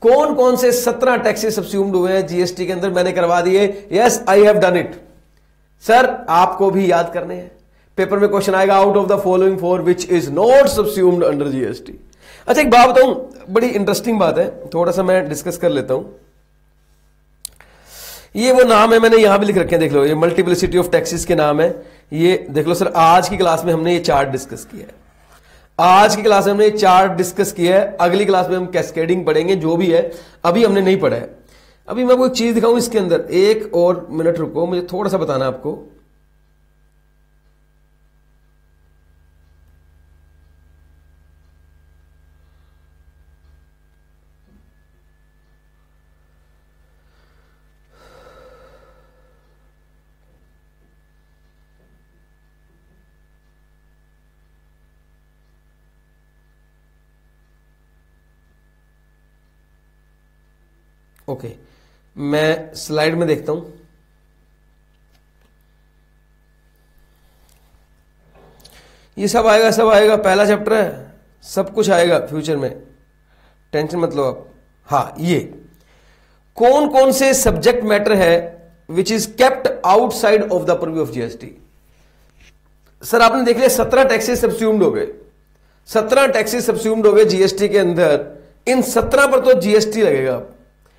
कौन कौन से 17 टैक्सेस सब्स्यूम्ड हुए हैं जीएसटी के अंदर? मैंने करवा दिए। Yes, I have done it. Sir आपको भी याद करने हैं, पेपर में क्वेश्चन आएगा, out of the following for which is not subsumed under GST. अच्छा एक बात बताऊं, बड़ी इंटरेस्टिंग बात है, थोड़ा सा मैं डिस्कस कर लेता हूं। ये वो नाम है, मैंने यहां भी लिख रखे हैं, देख लो, ये मल्टीप्लिसिटी ऑफ टैक्सेस के नाम है। ये देख लो सर, आज की क्लास में हमने ये चार्ट डिस्कस किया है, आज की क्लास में हमने ये चार्ट डिस्कस किया है। अगली क्लास में हम कैस्केडिंग पढ़ेंगे, जो भी है अभी हमने नहीं पढ़ा है। अभी मैं आपको एक चीज दिखाऊं इसके अंदर, एक और मिनट रुको, मुझे थोड़ा सा बताना आपको। ओके, मैं स्लाइड में देखता हूं। ये सब आएगा, पहला चैप्टर है, सब कुछ आएगा फ्यूचर में, टेंशन मत लो आप। हाँ, ये कौन कौन से सब्जेक्ट मैटर है which is kept outside of the purview of GST. Sir आपने देख लिया 17 टैक्सेस सब्स्यूम्ड हो गए, 17 टैक्सेस सब्स्यूम्ड हो गए जीएसटी के अंदर। इन 17 पर तो जीएसटी लगेगा।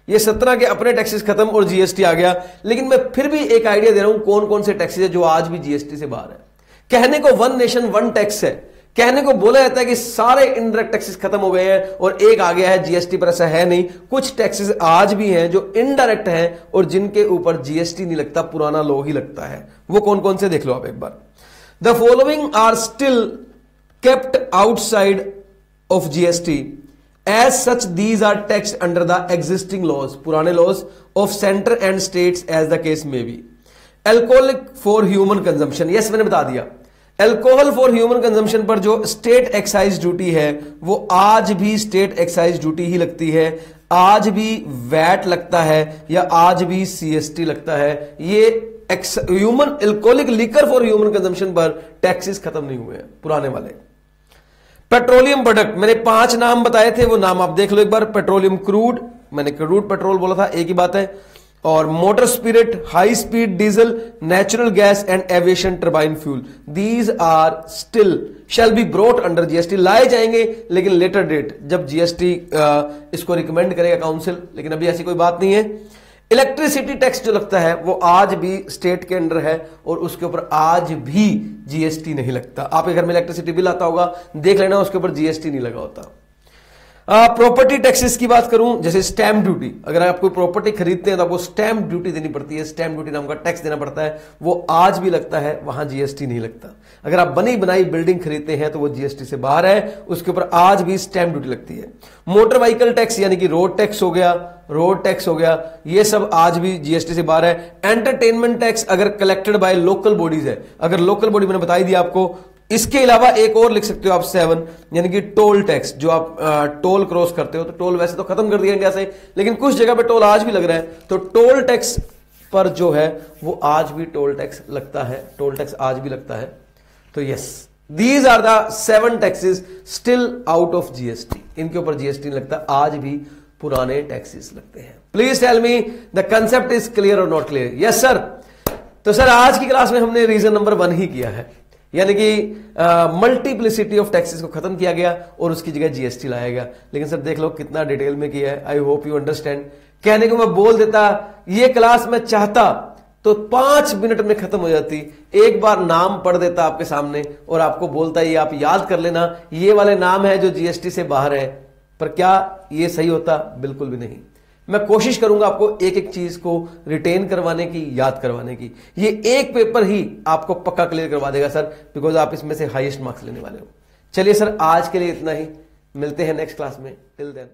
ये 17 के अपने टैक्सेस खत्म और जीएसटी आ गया। लेकिन मैं फिर भी एक आइडिया दे रहा हूं कौन कौन से टैक्सेस है जो आज भी जीएसटी से बाहर है। कहने को वन नेशन वन टैक्स है, कहने को बोला जाता है कि सारे इनडायरेक्ट टैक्सेस खत्म हो गए हैं और एक आ गया है जीएसटी, पर ऐसा है नहीं। कुछ टैक्सेस आज भी हैं जो इनडायरेक्ट हैं और जिनके ऊपर जीएसटी नहीं लगता, पुराना लॉ ही लगता है। वो कौन कौन से देख लो आप एक बार। The following are still kept outside of GST as such these are taxed under the existing laws, पुराने laws of centre and states as the case may be. Alcoholic for human consumption, yes मैंने बता दिया। Alcohol for human consumption पर जो state excise duty है वो आज भी स्टेट एक्साइज ड्यूटी ही लगती है, आज भी वैट लगता है या आज भी सीएसटी लगता है। ये human alcoholic liquor for human consumption पर टैक्सेस खत्म नहीं हुए हैं पुराने वाले। पेट्रोलियम प्रोडक्ट, मैंने 5 नाम बताए थे, वो नाम आप देख लो एक बार। पेट्रोलियम क्रूड, मैंने क्रूड पेट्रोल बोला था, एक ही बात है। और motor spirit, high speed diesel, natural gas and aviation turbine fuel, these are still shall be brought under GST. लाए जाएंगे लेकिन लेटर डेट, जब जीएसटी इसको रिकमेंड करेगा काउंसिल, लेकिन अभी ऐसी कोई बात नहीं है। इलेक्ट्रिसिटी टैक्स जो लगता है वो आज भी स्टेट के अंडर है और उसके ऊपर आज भी जीएसटी नहीं लगता। आपके घर में इलेक्ट्रिसिटी बिल आता होगा, देख लेना, उसके ऊपर जीएसटी नहीं लगा होता। प्रॉपर्टी टैक्सेस की बात करूं, जैसे स्टैंप ड्यूटी, अगर आप कोई प्रॉपर्टी खरीदते हैं तो आपको स्टैंप ड्यूटी देनी पड़ती है, स्टैंप ड्यूटी नाम का टैक्स देना पड़ता है, वो आज भी लगता है, वहां जीएसटी नहीं लगता। अगर आप बनी बनाई बिल्डिंग खरीदते हैं तो वो जीएसटी से बाहर है, उसके ऊपर आज भी स्टैंप ड्यूटी लगती है। मोटर व्हीकल टैक्स यानी कि रोड टैक्स हो गया, रोड टैक्स हो गया, ये सब आज भी जीएसटी से बाहर है। एंटरटेनमेंट टैक्स अगर कलेक्टेड बाय लोकल बॉडीज है, अगर लोकल बॉडी मैंने बताई दी आपको। इसके अलावा एक और लिख सकते हो आप 7, यानी कि टोल टैक्स, जो आप टोल क्रॉस करते हो, तो टोल वैसे तो खत्म कर दिया इंडिया से, लेकिन कुछ जगह पे टोल आज भी लग रहा है, तो टोल टैक्स पर जो है वो आज भी टोल टैक्स लगता है, टोल टैक्स आज भी लगता है। तो yes, these are the 7 taxes still out of GST, इनके ऊपर जीएसटी नहीं लगता, आज भी पुराने टैक्सेस लगते हैं। Please tell me the concept is clear और नॉट क्लियर। Yes sir. तो सर आज की क्लास में हमने रीजन नंबर 1 ही किया है, यानी कि मल्टीप्लिसिटी ऑफ टैक्सेस को खत्म किया गया और उसकी जगह जीएसटी लाया गया। लेकिन सर देख लो कितना डिटेल में किया है, आई होप यू अंडरस्टैंड। कहने को मैं बोल देता, ये क्लास मैं चाहता तो 5 मिनट में खत्म हो जाती, एक बार नाम पढ़ देता आपके सामने और आपको बोलता ये आप याद कर लेना, ये वाले नाम है जो जीएसटी से बाहर है। पर क्या ये सही होता? बिल्कुल भी नहीं। मैं कोशिश करूंगा आपको एक एक चीज को रिटेन करवाने की, याद करवाने की। ये एक पेपर ही आपको पक्का क्लियर करवा देगा सर, बिकॉज आप इसमें से हाईएस्ट मार्क्स लेने वाले हो। चलिए सर आज के लिए इतना ही, मिलते हैं नेक्स्ट क्लास में। Till then.